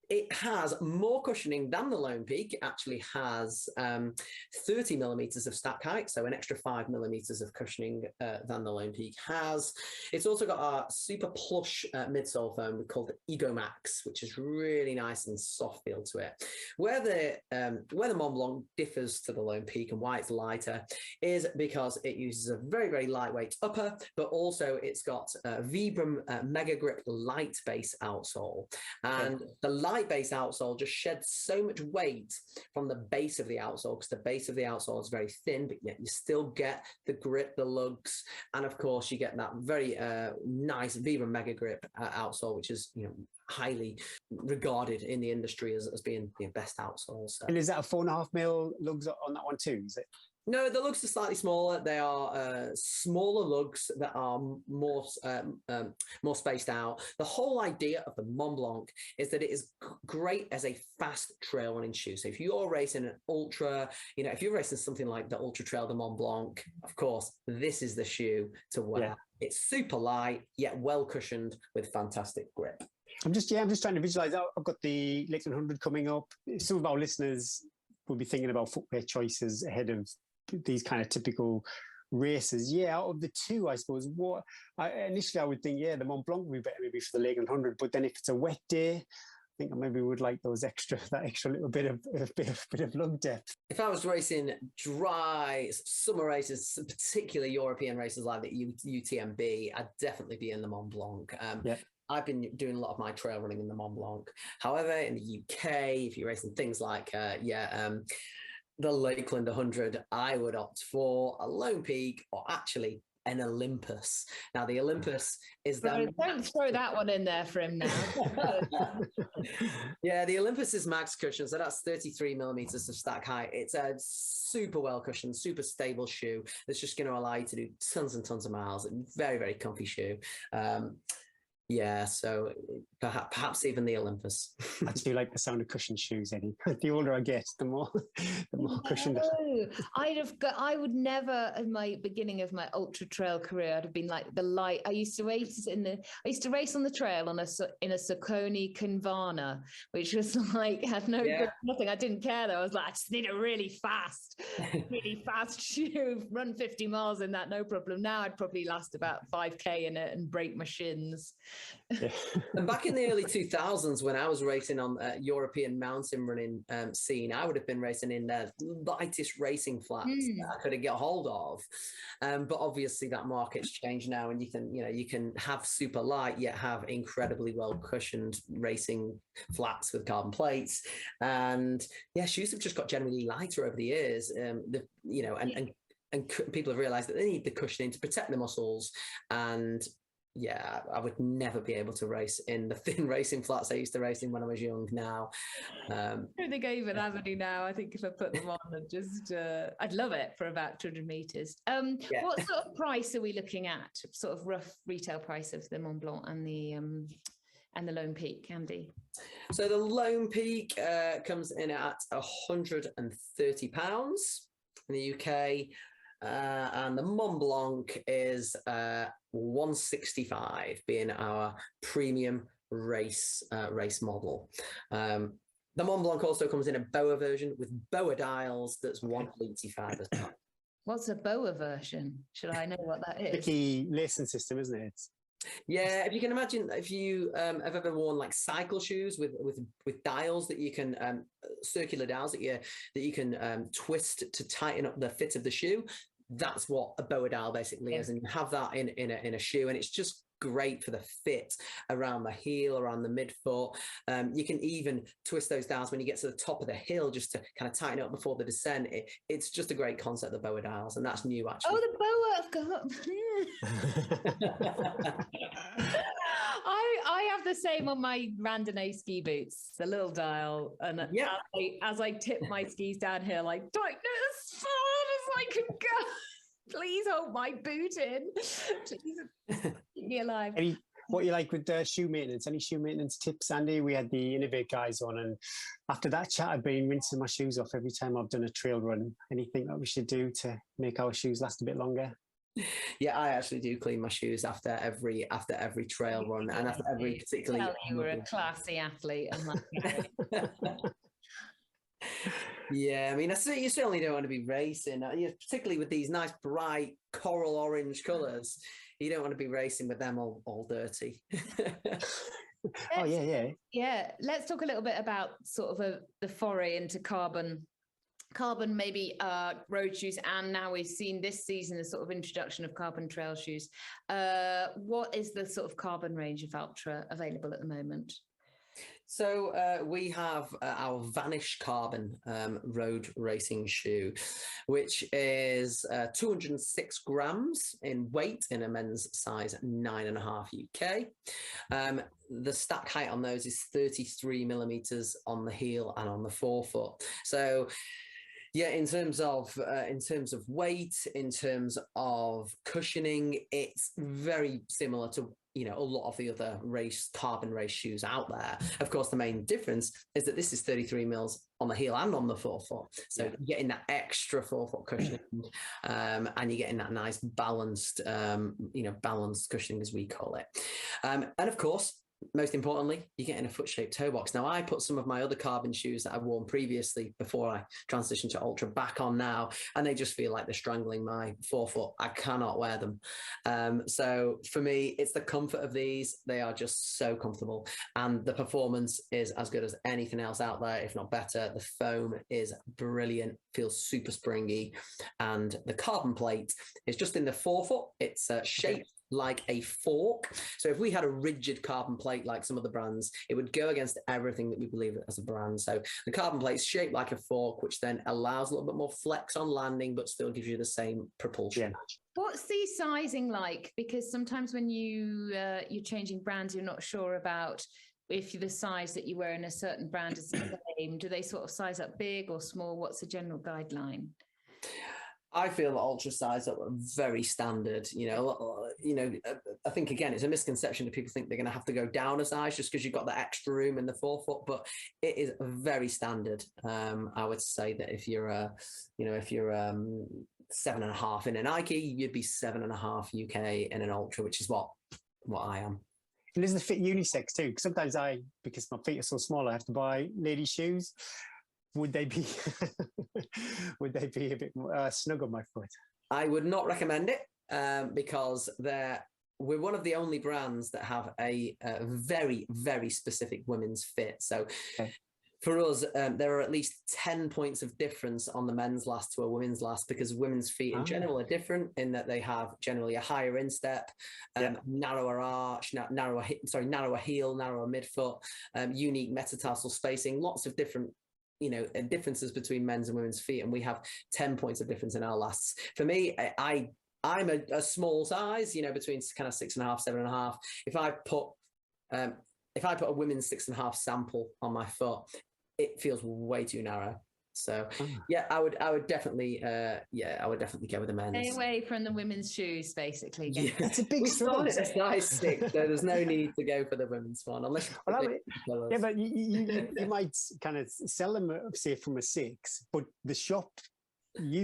It has more cushioning than the Lone Peak. It actually has 30 millimeters of stack height, so an extra 5 millimeters of cushioning than the Lone Peak has. It's also got a super plush midsole foam called the Ego Max, which is really nice and soft feel to it. Where the Mont Blanc differs to the Lone Peak and why it's lighter is because it uses a very, very lightweight upper, but also it's got a Vibram Mega Grip light base outsole. And the light base outsole just sheds so much weight from the base of the outsole, because the base of the outsole is very thin, but yet you still get the grip, the lugs, and of course you get that very nice Vibram Mega Grip outsole, which is highly regarded in the industry as being the best outsole. So. And is that a 4.5 mil lugs on that one too? Is it? No, the lugs are slightly smaller. They are smaller lugs that are more spaced out. The whole idea of the Mont Blanc is that it is great as a fast trail running shoe. So if you're racing an ultra, if you're racing something like the Ultra Trail de Mont Blanc, of course, this is the shoe to wear. Yeah. It's super light, yet well cushioned with fantastic grip. I'm just trying to visualize. I've got the Lakeland 100 coming up. Some of our listeners will be thinking about footwear choices ahead of these kind of typical races. Yeah, out of the two, I suppose, initially I would think, the Mont Blanc would be better maybe for the Lakeland 100, but then if it's a wet day, I think I maybe would like that extra little bit of lug depth. If I was racing dry summer races, particularly European races like the UTMB, I'd definitely be in the Mont Blanc. I've been doing a lot of my trail running in the Mont Blanc. However, in the UK, if you're racing things like the Lakeland 100, I would opt for a Lone Peak or actually an Olympus. Now, the Olympus is that... Don't throw that one in there for him now. Yeah, the Olympus is max cushion, so that's 33 millimeters of stack height. It's a super well cushioned, super stable shoe that's just going to allow you to do tons and tons of miles. Very, very comfy shoe. So perhaps even the Olympus. I do like the sound of cushioned shoes, Eddie. The older I get, the more cushioned. I would never, in my beginning of my ultra trail career, I'd have been like the light. I used to race on the trail in a Saucony Convana, which was like had no grip, nothing. I didn't care though. I was like, I just need a really fast shoe. Run 50 miles in that, no problem. Now I'd probably last about 5K in it and break my shins. Yeah. And back in the early 2000s, when I was racing on European mountain running scene, I would have been racing in the lightest racing flats that I could get hold of. But obviously that market's changed now, and you can have super light yet have incredibly well cushioned racing flats with carbon plates. And shoes have just got generally lighter over the years. And people have realized that they need the cushioning to protect the muscles. And I would never be able to race in the thin racing flats I used to race in when I was young now. I don't think I even have any now. I think if I put them on and just, I'd love it for about 200 meters. What sort of price are we looking at? Sort of rough retail price of the Mont Blanc and the Lone Peak, Andy? So the Lone Peak comes in at £130 in the UK. And the Mont Blanc is 165, being our premium race model. The Mont Blanc also comes in a BOA version with BOA dials that's 185 as well. What's a BOA version? Should I know what that is? Tricky lacing system, isn't it? Yeah, if you can imagine, if you have ever worn like cycle shoes with dials that you can circular dials that you can twist to tighten up the fit of the shoe, that's what a BOA dial basically is, and you have that in a shoe, and it's just great for the fit around the heel, around the midfoot. You can even twist those dials when you get to the top of the hill just to kind of tighten up before the descent. It's just a great concept, the BOA dials, and that's new actually. Oh, the BOA! I've got. I have the same on my Randonnée ski boots, the little dial, and as I tip my skis downhill, I tighten it as far as I can go. Please hold my boot in. Please keep me alive. What you like with shoe maintenance? Any shoe maintenance tips, Andy? We had the Innovate guys on, and after that chat, I've been rinsing my shoes off every time I've done a trail run. Anything that we should do to make our shoes last a bit longer? Yeah, I actually do clean my shoes after every trail run, and after every particularly. You were a classy athlete. Yeah, I mean, you certainly don't want to be racing, particularly with these nice bright coral orange colours. You don't want to be racing with them all dirty. Oh yeah. Let's talk a little bit about sort of the foray into carbon maybe road shoes, and now we've seen this season the sort of introduction of carbon trail shoes. What is the sort of carbon range of Altra available at the moment? So we have our Vanish Carbon road racing shoe, which is 206 grams in weight in a men's size 9.5 UK. The stack height on those is 33 millimeters on the heel and on the forefoot. So Yeah, in terms of weight, in terms of cushioning, it's very similar to a lot of the other carbon race shoes out there. Of course, the main difference is that this is 33 mils on the heel and on the forefoot, so you're getting that extra forefoot cushioning, and you're getting that nice balanced, balanced cushioning as we call it, and of course, most importantly, you're getting a foot-shaped toe box. Now, I put some of my other carbon shoes that I've worn previously before I transitioned to Ultra back on now, and they just feel like they're strangling my forefoot. I cannot wear them. So for me, it's the comfort of these. They are just so comfortable, and the performance is as good as anything else out there, if not better. The foam is brilliant, feels super springy, and the carbon plate is just in the forefoot. It's shaped like a fork. So if we had a rigid carbon plate like some of the brands, it would go against everything that we believe as a brand. So the carbon plate is shaped like a fork, which then allows a little bit more flex on landing, but still gives you the same propulsion. What's the sizing like? Because sometimes when you're changing brands, you're not sure about if the size that you wear in a certain brand is the same. Do they sort of size up big or small? What's the general guideline? I feel that Ultra size up are very standard. I think again, it's a misconception that people think they're going to have to go down a size just because you've got that extra room in the forefoot, but it is very standard. I would say that if you're 7.5 in a Nike, you'd be 7.5 UK in an Ultra, which is what I am. And does it fit unisex too? Because sometimes because my feet are so small, I have to buy ladies' shoes. Would they be a bit more, snug on my foot? I would not recommend it because we're one of the only brands that have a very, very specific women's fit. So for us, there are at least 10 points of difference on the men's last to a women's last, because women's feet in general are different in that they have generally a higher instep, narrower arch, narrower heel, narrower midfoot, unique metatarsal spacing, lots of different differences between men's and women's feet, and we have 10 points of difference in our lasts. For me, I'm a small size, between kind of 6.5, 7.5. If I put a women's 6.5 sample on my foot, it feels way too narrow. So I would definitely go with the men's. Stay away from the women's shoes, basically. Yeah, it's a big struggle. It's a size 6, so there's no need to go for the women's one unless. But you might kind of sell them, say, from a 6, but the shop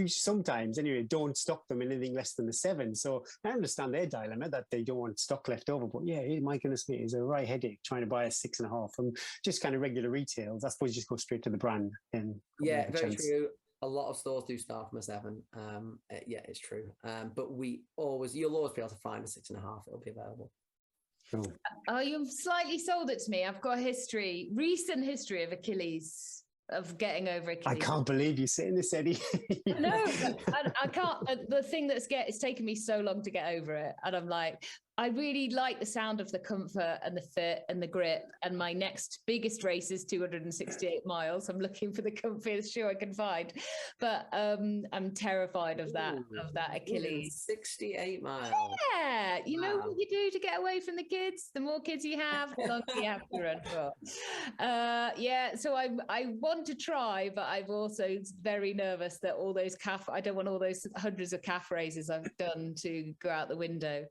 sometimes anyway don't stock them in anything less than a 7. So I understand their dilemma that they don't want stock left over, but my goodness me, it's a right headache trying to buy a 6.5 from just kind of regular retails. I suppose you just go straight to the brand and very true. A lot of stores do start from a 7. It's true, but you'll always be able to find a 6.5. It'll be available. Cool. Oh, you've slightly sold it to me. I've got recent history of Achilles, of getting over Achilles. I can't believe you're saying this, Eddie. No, I can't. The thing it's taken me so long to get over it. And I'm like, I really like the sound of the comfort and the fit and the grip. And my next biggest race is 268 miles. I'm looking for the comfiest shoe I can find. But I'm terrified of that Achilles. 68 miles. Yeah. You know what you do to get away from the kids? The more kids you have, the longer you have to run for. So I want to try, but I'm also very nervous that all those I don't want all those hundreds of calf raises I've done to go out the window.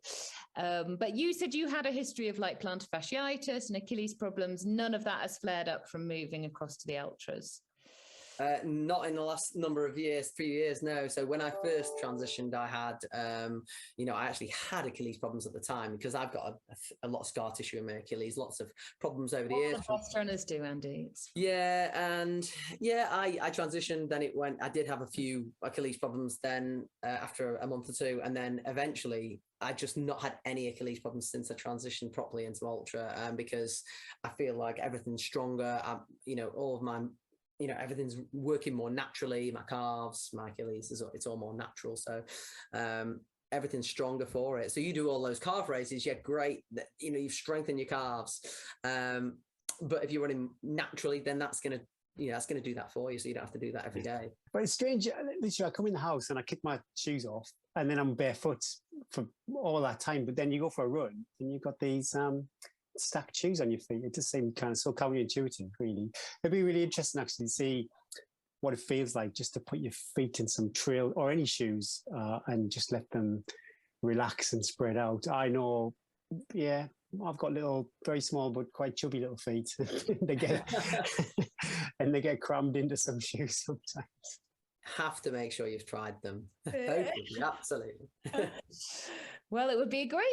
But you said you had a history of like plantar fasciitis and Achilles problems. None of that has flared up from moving across to the Ultras. Not in the last few years, no. So when I first transitioned, I had, I actually had Achilles problems at the time because I've got a lot of scar tissue in my Achilles, lots of problems over the years. All the best runners do, Andy. I transitioned, then I did have a few Achilles problems then after a month or two, and then eventually I just not had any Achilles problems since I transitioned properly into Ultra, because I feel like everything's stronger. All of my everything's working more naturally. My calves, my Achilles, it's all more natural. So everything's stronger for it. So you do all those calf raises, great. You've strengthened your calves. But if you're running naturally, then that's going to do that for you. So you don't have to do that every day. But it's strange. Literally, I come in the house and I kick my shoes off and then I'm barefoot for all that time. But then you go for a run and you've got these stacked shoes on your feet. It just seemed kind of so counterintuitive, really. It'd be really interesting actually to see what it feels like just to put your feet in some trail or any shoes and just let them relax and spread out. I know, yeah, I've got little, very small but quite chubby little feet. they get and they get crammed into some shoes sometimes. Have to make sure you've tried them. Hopefully, absolutely. Well, it would be great,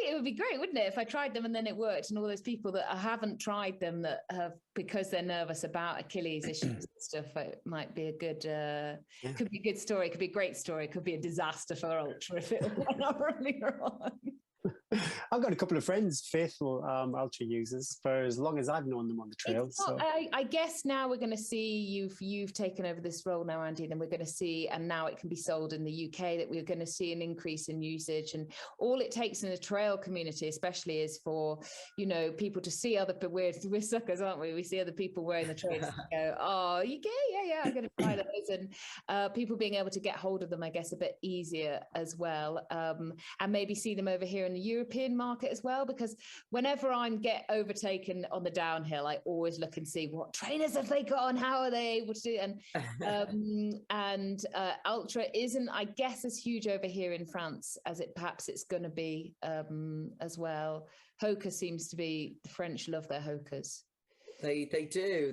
wouldn't it, if I tried them and then it worked, and all those people that haven't tried them that have, because they're nervous about Achilles issues and stuff, it might be a good could be a good story, could be a great story, could be a disaster for Ultra if it went earlier on. I've got a couple of friends, faithful Ultra users, for as long as I've known them on the trail. So. I guess now we're going to see you've taken over this role now, Andy, then we're going to see, and now it can be sold in the UK, that we're going to see an increase in usage. And all it takes in the trail community, especially, is for, you know, people to see other, but we're suckers, aren't we? We see other people wearing the trainers and go, oh, you get, yeah, I'm going to try those. And people being able to get hold of them, I guess, a bit easier as well. And maybe see them over here in the European market as well, because whenever I get overtaken on the downhill, I always look and see what trainers have they got on, how are they able to do it. And Ultra isn't, I guess, as huge over here in France as it perhaps it's going to be as well. Hoka seems to be, the French love their Hokas. They do.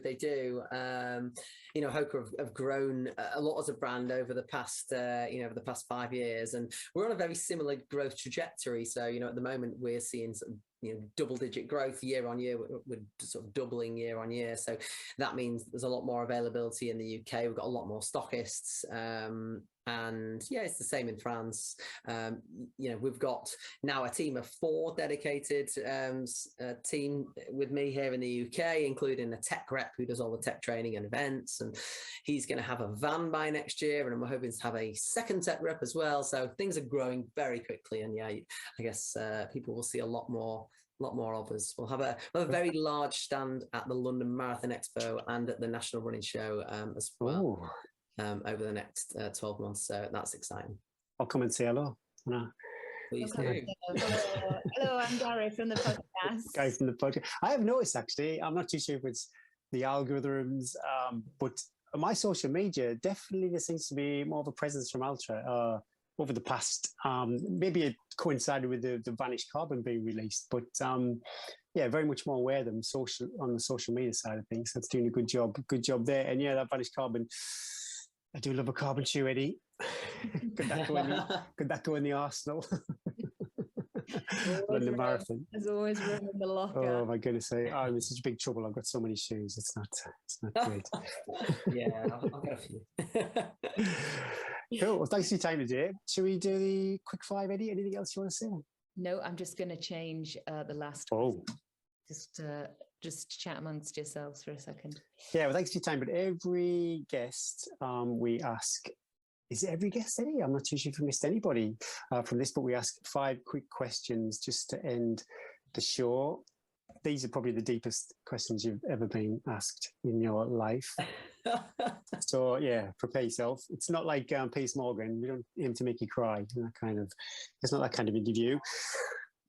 You know, Hoka have grown a lot as a brand over the past, over the past 5 years, and we're on a very similar growth trajectory. So, you know, at the moment we're seeing double-digit growth year on year. We're sort of doubling year on year. So that means there's a lot more availability in the UK. We've got a lot more stockists. And yeah, it's the same in France. You know, we've got now a team of 4 dedicated team with me here in the UK, including a tech rep who does all the tech training and events. And he's going to have a van by next year. And I'm hoping to have a second tech rep as well. So things are growing very quickly. And yeah, I guess people will see a lot more of us. We'll have a very large stand at the London Marathon Expo and at the National Running Show as well. Ooh. Over the next 12 months. So that's exciting. I'll come and say hello. No. Please do. Hello, I'm Gary from the podcast. Guy from the podcast. I have noticed, actually, I'm not too sure if it's the algorithms, but my social media, definitely there seems to be more of a presence from Ultra over the past, maybe it coincided with the Vanish Carbon being released, but yeah, very much more aware of them on the social media side of things. That's doing a good job there. And yeah, that Vanish Carbon, I do love a carbon shoe, Eddie. Could that go in the Arsenal? London Marathon. There's always room in the locker. Oh my goodness! I'm in such big trouble. I've got so many shoes. It's not good. Yeah, I'll get a few. Cool. Well, thanks for your time today. Should we do the quick 5, Eddie? Anything else you want to say? No, I'm just going to change the last. Oh. Just chat amongst yourselves for a second. Yeah, well, thanks for your time. But every guest, we ask, is it every guest, Eddie? I'm not too sure if we missed anybody from this, but we ask 5 quick questions just to end the show. These are probably the deepest questions you've ever been asked in your life. So, yeah, prepare yourself. It's not like Piers Morgan. We don't aim to make you cry. It's not that kind of interview.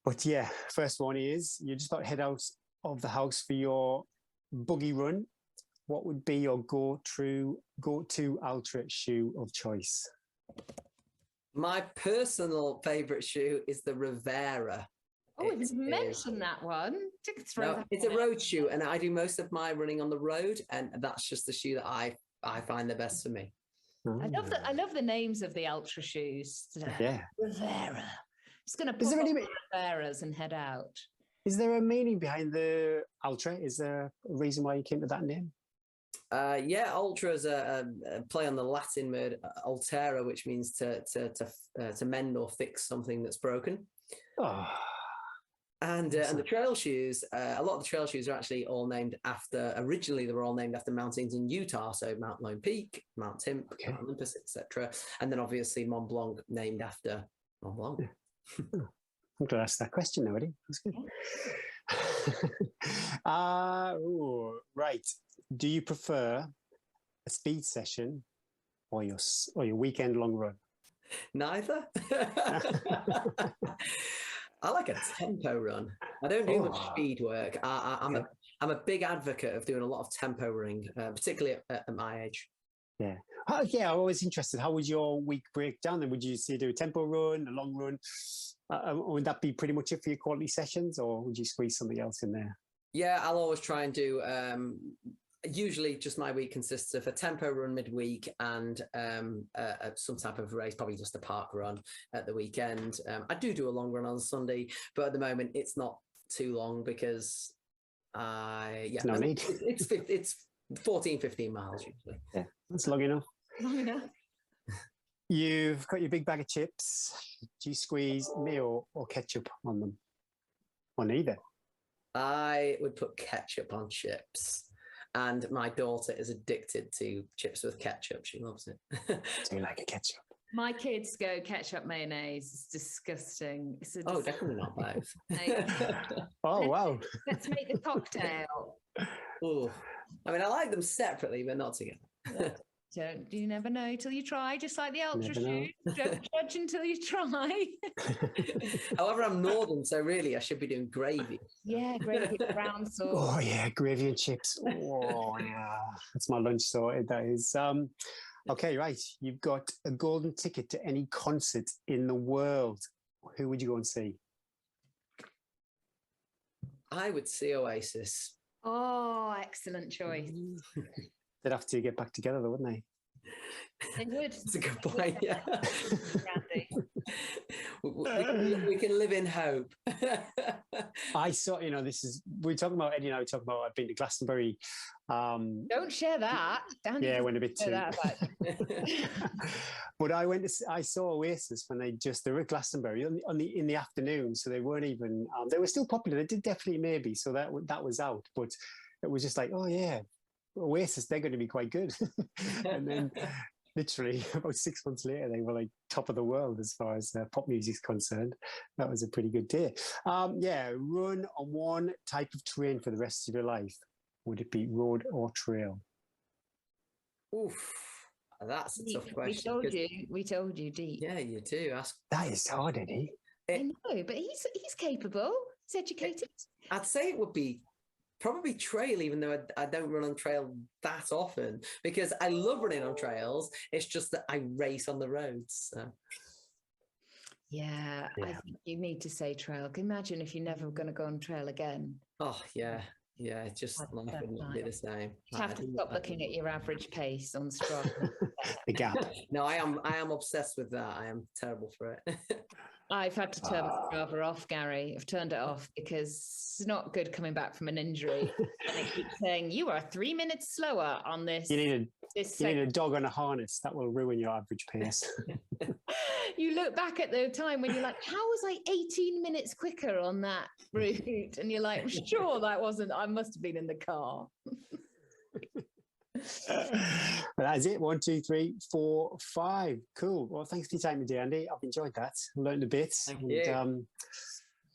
But yeah, first one is, you just about head out of the house for your buggy run. What would be your go-to Ultra shoe of choice? My personal favourite shoe is the Rivera. Oh, we've mentioned that one. No, it's a road shoe, and I do most of my running on the road, and that's just the shoe that I find the best for me. I love the names of the Ultra shoes. Yeah, Rivera. Just going to put on Riveras and head out. Is there a meaning behind the Ultra? Is there a reason why you came to that name? Yeah, Ultra is a play on the Latin word altera, which means to mend or fix something that's broken. Oh. And the trail shoes, a lot of the trail shoes are actually all named after, originally they were all named after mountains in Utah. So Mount Lone Peak, Mount Timp, Mount Olympus, etc. And then obviously Mont Blanc named after Mont Blanc. I'm glad I asked that question already. That's good. Right. Do you prefer a speed session or your weekend long run? Neither. I like a tempo run. I don't do much speed work. I'm a big advocate of doing a lot of tempo running, particularly at my age. Yeah, Yeah, I'm always interested. How would your week break down? Then would you say do a tempo run, a long run? Would that be pretty much it for your quality sessions, or would you squeeze something else in there? Yeah, I'll always try and do. Usually, just my week consists of a tempo run midweek and some type of race, probably just a park run at the weekend. I do a long run on Sunday, but at the moment it's not too long because No need. it's 14, 15 miles usually. Yeah, that's long enough. Long enough. You've got your big bag of chips. Do you squeeze mayo or ketchup on them? Or neither? I would put ketchup on chips. And my daughter is addicted to chips with ketchup. She loves it. Do you like a ketchup? My kids go ketchup mayonnaise. It's disgusting. It's a Oh, definitely not both. Oh, wow. Let's make the cocktail. Ooh. I mean, I like them separately, but not together. You never know till you try, just like the ultra Never know. shoot. Don't judge until you try. However, I'm northern, so really I should be doing gravy. Yeah, gravy, brown sauce. Oh, yeah, gravy and chips. Oh, yeah. That's my lunch sorted, that is. Okay, right. You've got a golden ticket to any concert in the world. Who would you go and see? I would see Oasis. Oh, excellent choice. They'd have to get back together, though, wouldn't they? They would. That's a good point. Yeah. Randy. we can live in hope. I saw, we're talking about, Eddie and I were talking about, I've been to Glastonbury. Don't share that. Danny Yeah, I doesn't went a bit know too. that about- But I saw Oasis when they were at Glastonbury in the afternoon, so they weren't even, they were still popular. They did definitely maybe, so that was out. But it was just like, oh yeah, Oasis, they're going to be quite good. And then literally about 6 months later, they were like top of the world as far as pop music's concerned. That was a pretty good day. Yeah, run on one type of terrain for the rest of your life. Would it be road or trail? Oof, that's a tough We question. told 'cause- you. We told you, Deep. Yeah, you do. Ask. That is hard, Eddie. I know, but he's capable. He's educated. I'd say it would be probably trail, even though I don't run on trail that often because I love running on trails. It's just that I race on the roads. So. Yeah, I Yeah. think you need to say trail. Imagine if you're never going to go on trail again. Oh yeah, yeah. It's just That's life that wouldn't be time. the same. You have to stop looking at your average pace on Strava. The gap. No, I am obsessed with that. I am terrible for it. I've had to turn Strava off, Gary. I've turned it off because it's not good coming back from an injury. And it keeps saying you are 3 minutes slower on this. You need this You need a segment." dog on a harness. That will ruin your average pace. You look back at the time when you're like, how was I 18 minutes quicker on that route? And you're like, sure, that wasn't, I must have been in the car. But that's it. 1, 2, 3, 4, 5. Cool. Well, thanks for your time today, Andy. I've enjoyed that. Learned a bit. Thank and, you.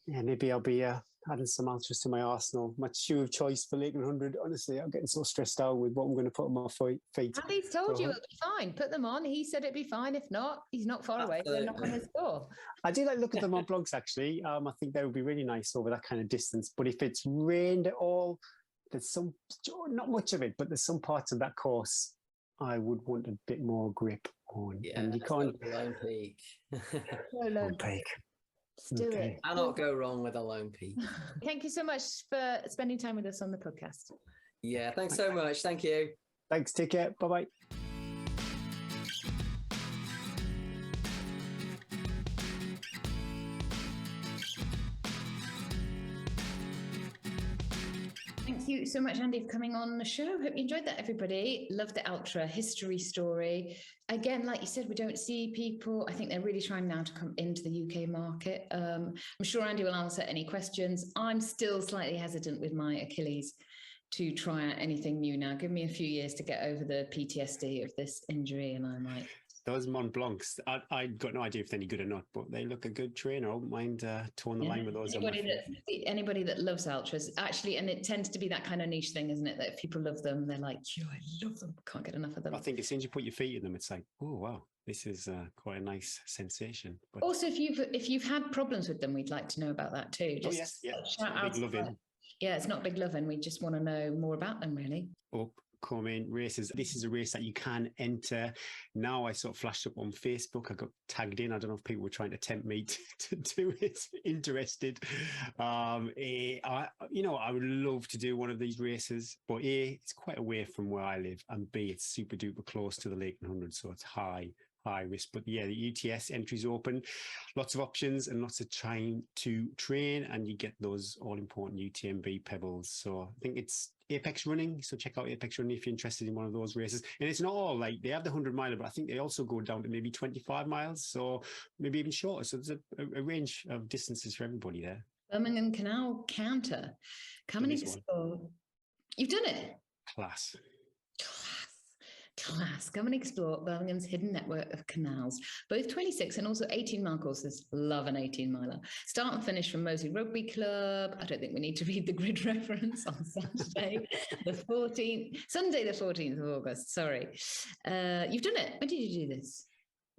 yeah, maybe I'll be adding some ultras to my arsenal. My shoe of choice for Lakeland 100. Honestly, I'm getting so stressed out with what I'm going to put on my feet. Andy's told you Go it'll be fine. Put them on. He said it'd be fine. If not, he's not far away. They're not on his door. I do like look at them on blogs, actually. I think they would be really nice over that kind of distance. But if it's rained at all, there's not much of it, but there's some parts of that course I would want a bit more grip on. Yeah, And you can't. Lone Peak. Lone Peak. Let's do it. Cannot go wrong with a Lone Peak. Thank you so much for spending time with us on the podcast. Yeah, thanks so much. Thank you. Thanks. Take care. Bye bye. Thank you so much, Andy, for coming on the show. Hope you enjoyed that, everybody. Love the Ultra history story. Again, like you said, we don't see people. I think they're really trying now to come into the UK market. I'm sure Andy will answer any questions. I'm still slightly hesitant with my Achilles to try out anything new now. Give me a few years to get over the PTSD of this injury, and I might. Those Mont Blancs, I got no idea if they're any good or not, but they look a good trainer. I wouldn't mind towing the line with those. Anybody that loves ultras, actually, and it tends to be that kind of niche thing, isn't it? That if people love them, they're like, "Yeah, I love them. Can't get enough of them." I think as soon as you put your feet in them, it's like, oh wow, this is quite a nice sensation. But also, if you've had problems with them, we'd like to know about that too. oh Just yes, yeah, shout out. big loving. Yeah, it's not big loving. We just want to know more about them, really. Oh, upcoming races. This is a race that you can enter. Now I sort of flashed up on Facebook. I got tagged in. I don't know if people were trying to tempt me to do it. Interested. I would love to do one of these races, but A, it's quite away from where I live, and B, it's super duper close to the Lake 100, so it's high risk. But yeah, the UTS entry's open, lots of options and lots of time to train, and you get those all important UTMB pebbles. So I think it's Apex Running, so check out Apex Running if you're interested in one of those races. And it's not all like they have the 100 miler, but I think they also go down to maybe 25 miles, so maybe even shorter. So there's a range of distances for everybody there. Birmingham Canal Canter. Come and explore. You've done it. Class. Come and explore Birmingham's hidden network of canals, both 26 and also 18-mile courses. Love an 18-miler. Start and finish from Moseley Rugby Club. I don't think we need to read the grid reference on Saturday, Sunday, the 14th of August. Sorry. You've done it. When did you do this?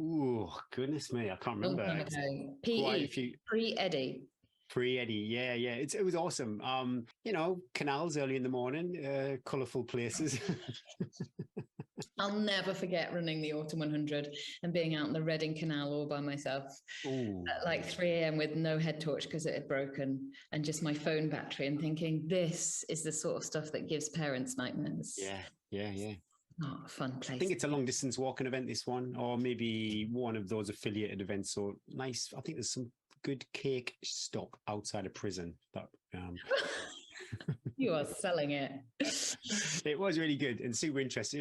Ooh, goodness me. I can't remember. PE, pre-Eddie. Pre-Eddie, yeah. It was awesome. Canals early in the morning, colourful places. I'll never forget running the Autumn 100 and being out in the Reading Canal all by myself at like 3 a.m. with no head torch because it had broken and just my phone battery, and thinking this is the sort of stuff that gives parents nightmares. Yeah. Oh, a fun place. I think it's a long distance walking event, this one, or maybe one of those affiliated events. So nice. I think there's some good cake stop outside of prison that you are selling it. It was really good and super interesting.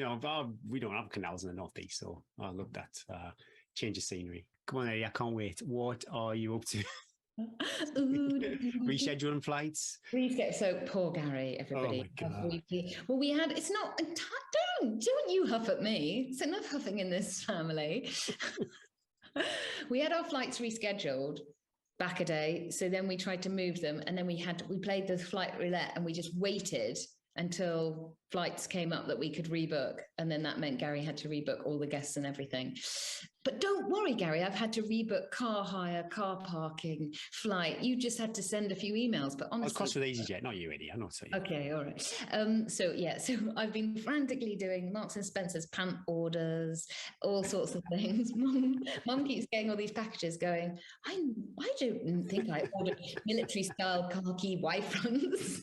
We don't have canals in the northeast, so I love that change of scenery. Come on, Eddie, I can't wait. What are you up to? Rescheduling flights. So poor Gary, everybody. Oh my God. Well, we had. It's not. Don't you huff at me. It's enough huffing in this family. We had our flights rescheduled back a day, so then we tried to move them, and then we played the flight roulette, and we just waited until flights came up that we could rebook, and then that meant Gary had to rebook all the guests and everything. But don't worry, Gary, I've had to rebook car hire, car parking, flight. You just had to send a few emails, but honestly, of course, with EasyJet, not you, Eddie. I know. Okay, all right. So I've been frantically doing Marks and Spencer's pant orders, all sorts of things. Mum keeps getting all these packages going, I don't think I ordered military style khaki Y-fronts.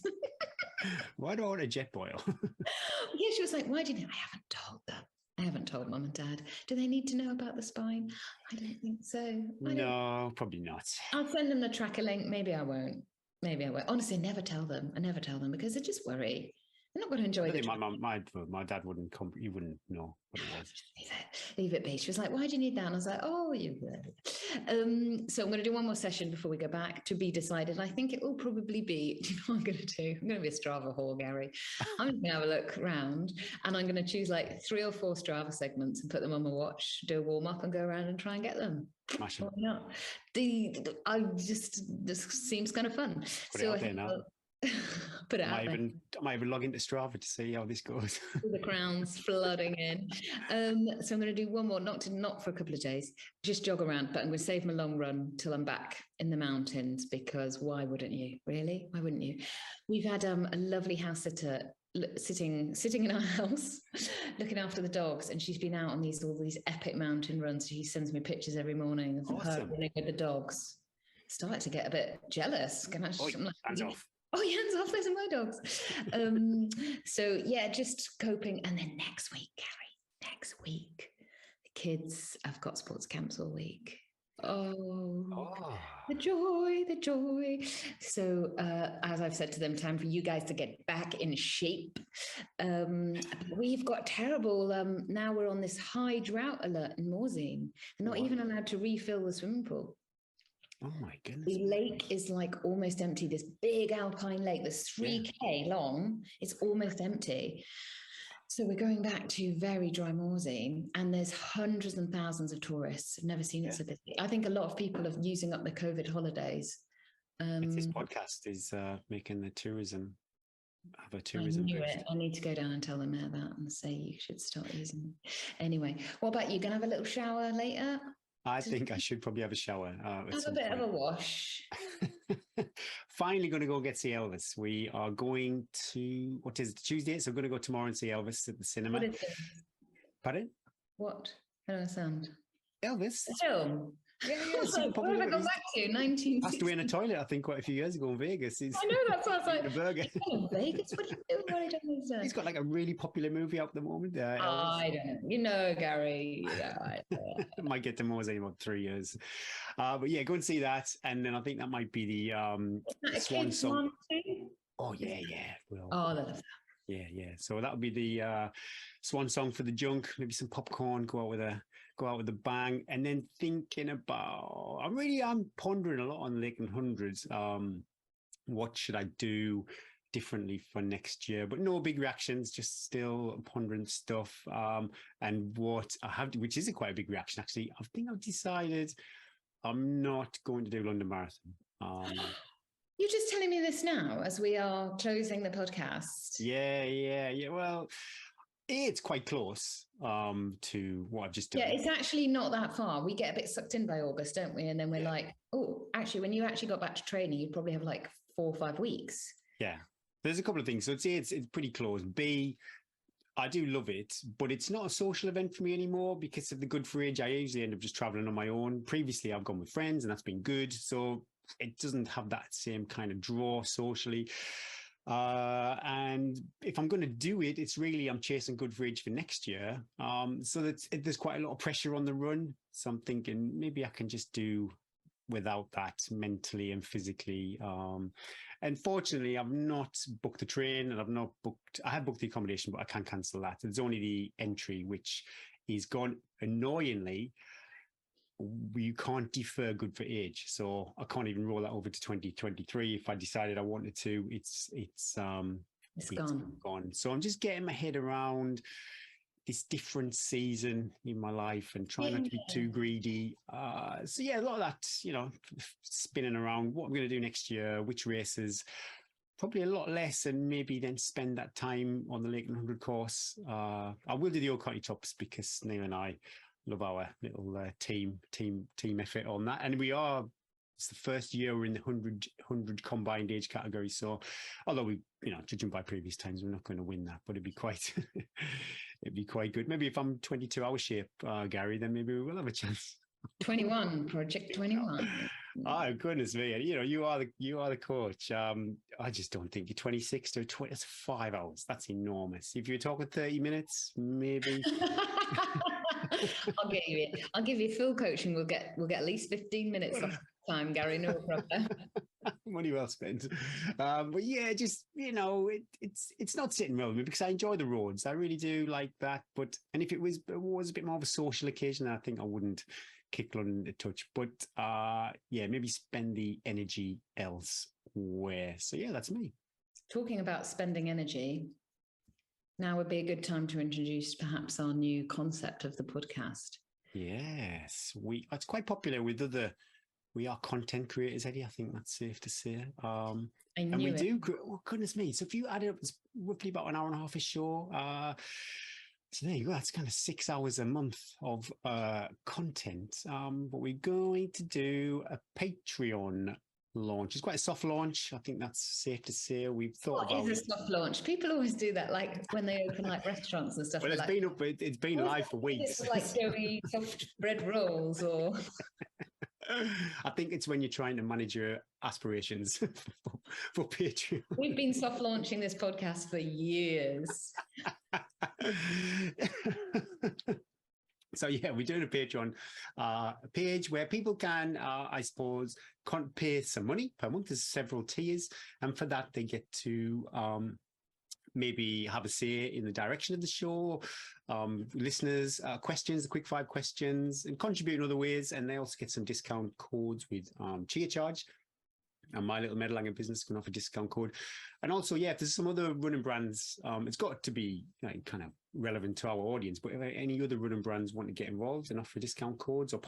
Why do I want a jet boil? Yeah, she was like, why do you think? I haven't told them. I haven't told Mum and Dad. Do they need to know about the spine? I don't think so. No, probably not. I'll send them the tracker link. Maybe I won't. Honestly, never tell them. I never tell them because they just worry. They're not going to enjoy it. My dad wouldn't come. He wouldn't know what it was. Leave it be. She was like, why do you need that? And I was like, oh, you would. So I'm going to do one more session before we go back, to be decided. I think it will probably be, do you know what I'm going to do? I'm going to be a Strava whore, Gary. I'm going to have a look around, and I'm going to choose like 3 or 4 Strava segments and put them on my watch, do a warm up and go around and try and get them. Why not? This seems kind of fun. Put it out there now. Put it out there. I might even log into Strava to see how this goes. The crowns flooding in. So I'm going to do one more, not for a couple of days, just jog around, but I'm going to save my long run till I'm back in the mountains, because why wouldn't you? Really? Why wouldn't you? We've had a lovely house sitter sitting in our house looking after the dogs, and she's been out on all these epic mountain runs. She sends me pictures every morning of her running with the dogs. Started to get a bit jealous. Hands off. Oh, hands off, those are my dogs. So yeah, just coping. And then next week, Gary, the kids have got sports camps all week. Oh, the joy. So as I've said to them, time for you guys to get back in shape. We've got terrible, now we're on this high drought alert in Morzine. They're not even allowed to refill the swimming pool. Oh my goodness. The lake is like almost empty. This big alpine lake that's 3K long. It's almost empty. So we're going back to very dry Morzine, and there's hundreds and thousands of tourists. I've never seen it so busy. I think a lot of people are using up the COVID holidays. This podcast is making the tourism have a tourism boost. I need to go down and tell the mayor that and say you should start using it. Anyway, what about you? Gonna have a little shower later? I think I should probably have a shower. At Have a some bit of point. a wash. Finally going to go get see Elvis. We are going to, what is it, Tuesday? So we're going to go tomorrow and see Elvis at the cinema. What is it? Pardon? What? I don't understand. Elvis? The film. Yeah, super What have I popular. gone He's back to? 1960. passed away in a toilet, I think, quite a few years ago in Vegas. He's I know, that's what I was like. eating a burger. Oh, Vegas? What are you doing? What are you doing these days? He's got like a really popular movie out at the moment. Elvis. I don't know. You know, Gary. You know, Might get to more in about 3 years. But yeah, go and see that. And then I think that might be the Isn't that a Swan kids' song. one too? Oh, yeah, yeah. Well, Oh, I love that. yeah. So that'll be the swan song for the junk. Maybe some popcorn. Go out with a bang. And then thinking about, I'm pondering a lot on Lakeland Hundreds. What should I do differently for next year? But no big reactions. Just still pondering stuff. And what I have, which is quite a big reaction actually. I think I've decided I'm not going to do London Marathon. You're just telling me this now as we are closing the podcast. Yeah. Well, it's quite close to what I've just done. Yeah, it's actually not that far. We get a bit sucked in by August, don't we? And then we're like, oh, actually, when you actually got back to training, you'd probably have like 4 or 5 weeks. Yeah, there's a couple of things. So I'd say it's pretty close. B, I do love it, but it's not a social event for me anymore because of the Good for Age. I usually end up just traveling on my own. Previously, I've gone with friends and that's been good. So it doesn't have that same kind of draw socially. And if I'm going to do it, it's really, I'm chasing Good for Age for next year. So there's quite a lot of pressure on the run. So I'm thinking maybe I can just do without that mentally and physically. And fortunately, I've not booked the train and I have booked the accommodation, but I can't cancel that. It's only the entry, which is gone annoyingly. You can't defer Good for Age, so I can't even roll that over to 2023 if I decided I wanted to. It's gone. So I'm just getting my head around this different season in my life and trying not to be too greedy. So yeah, a lot of that, spinning around what I'm going to do next year, which races, probably a lot less, and maybe then spend that time on the Lakeland 100 course. I will do the Old County Tops because Neil and I love our little team effort on that, and it's the first year we're in the 100 combined age category. So although we, judging by previous times, we're not going to win that, but it'd be quite good. Maybe if I'm 22 hour shape, Gary, then maybe we will have a chance. 21, Project 21. Oh goodness me! You are the coach. I just don't think you're 26 to 20. That's 5 hours. That's enormous. If you're talking 30 minutes, maybe. I'll give you full coaching. We'll get at least 15 minutes of time, Gary. No problem. Money well spent. But yeah, just it's not sitting well with me because I enjoy the roads. I really do like that. And if it was a bit more of a social occasion, I think I wouldn't kick London a touch. But yeah, maybe spend the energy elsewhere. So yeah, that's me. Talking about spending energy, now would be a good time to introduce perhaps our new concept of the podcast. Yes, it's quite popular with we are content creators, Eddie. I think that's safe to say. And we do. Oh, goodness me! So if you add it up, it's roughly about an hour and a half a show. So there you go. That's kind of 6 hours a month of content. But we're going to do a Patreon launch. It's quite a soft launch. I think that's safe to say. We've thought about a soft launch? People always do that, like when they open like restaurants and stuff. Well, it's been live for weeks. It's like doing soft bread rolls or. I think it's when you're trying to manage your aspirations for Patreon. We've been soft launching this podcast for years. So yeah, we're doing a Patreon page where people can, I suppose, pay some money per month. There's several tiers, and for that they get to maybe have a say in the direction of the show, listeners' questions, the quick 5 questions, and contribute in other ways. And they also get some discount codes with Cheer Charge. And My Little Meadowlanger Business can offer a discount code. And also, yeah, if there's some other running brands, it's got to be kind of relevant to our audience. But if any other running brands want to get involved and offer discount codes or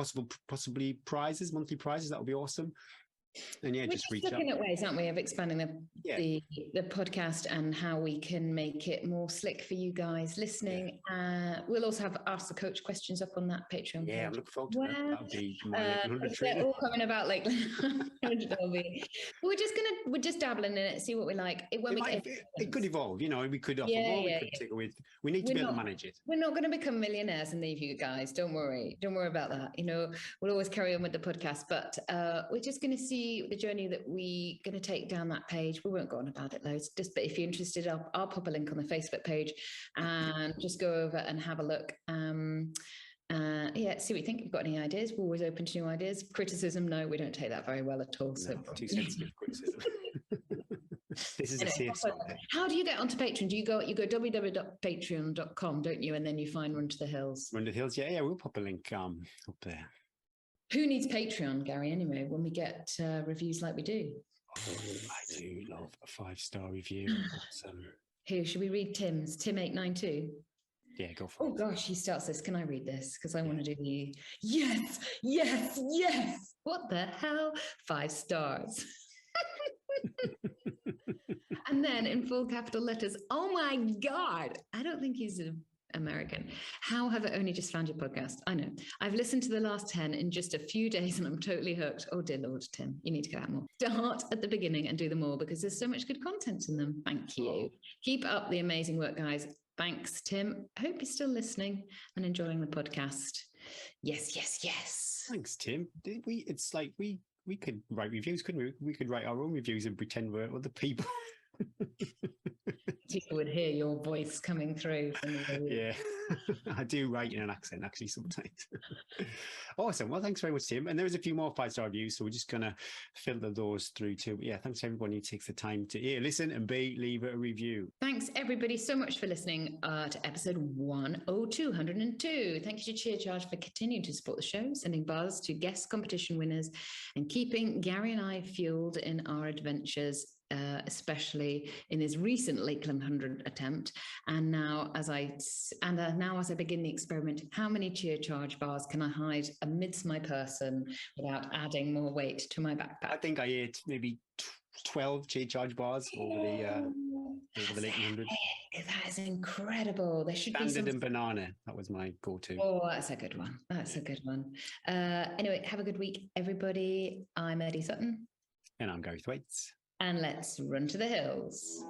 possibly prizes, monthly prizes, that would be awesome. And yeah, just reach out. We're looking at ways, aren't we, of expanding Yeah. the podcast and how we can make it more slick for you guys listening. We'll also have Ask the Coach questions up on that Patreon Yeah, I'm page. looking forward to that. That'll be my 1100 If they're training. all coming about like we're just dabbling in it, see what we like. It won't make It could evolve, you know, we could offer Yeah, more, we yeah, could yeah. take away. We need to We're be able to not- manage it. We're not going to become millionaires and leave you guys. Don't worry. Don't worry about that. You know, we'll always carry on with the podcast, but we're just going to see the journey that we're going to take down that page. We won't go on about it loads. But if you're interested, I'll pop a link on the Facebook page and just go over and have a look. See what you think. If you've got any ideas, we're always open to new ideas. Criticism, no, we don't take that very well at all. So No, too sensitive criticism. This is a safe zone. How do you get onto Patreon? You go www.patreon.com, don't you? And then you find Run to the Hills. Run to the Hills, yeah, we'll pop a link up there. Who needs Patreon, Gary, anyway, when we get reviews like we do? I do love a 5-star review. Who should we read Tim's? Tim892. Yeah, go for Oh it. gosh, he starts this. Can I read this? Because I want to do the yes. What the hell? 5 stars. And then in full capital letters, oh my God. I don't think he's American. How have I only just found your podcast? I know. I've listened to the last 10 in just a few days and I'm totally hooked. Oh dear Lord, Tim, you need to get out more. Start at the beginning and do them all because there's so much good content in them. Thank you. Keep up the amazing work, guys. Thanks, Tim. I hope you're still listening and enjoying the podcast. Yes. Thanks, Tim. It's like we could write reviews, couldn't we? We could write our own reviews and pretend we're other people. People would hear your voice coming through. From the Yeah, I do write in an accent actually sometimes. Awesome. Well, thanks very much, Tim. And there was a few more 5-star reviews, so we're just going to filter those through too. But yeah, thanks to everybody who takes the time to A, listen, and B, leave a review. Thanks everybody so much for listening to episode 102. Thank you to Cheer Charge for continuing to support the show, sending buzz to guest competition winners, and keeping Gary and I fueled in our adventures. Especially in his recent Lakeland 100 attempt, and now as I begin the experiment, how many Cheer Charge bars can I hide amidst my person without adding more weight to my backpack? I think I ate maybe 12 Cheer Charge bars over the Lakeland 100. That is incredible. There should Standard be and banana. That was my go-to. Oh, that's a good one. Anyway, have a good week, everybody. I'm Eddie Sutton. And I'm Gary Thwaites. And let's run to the hills.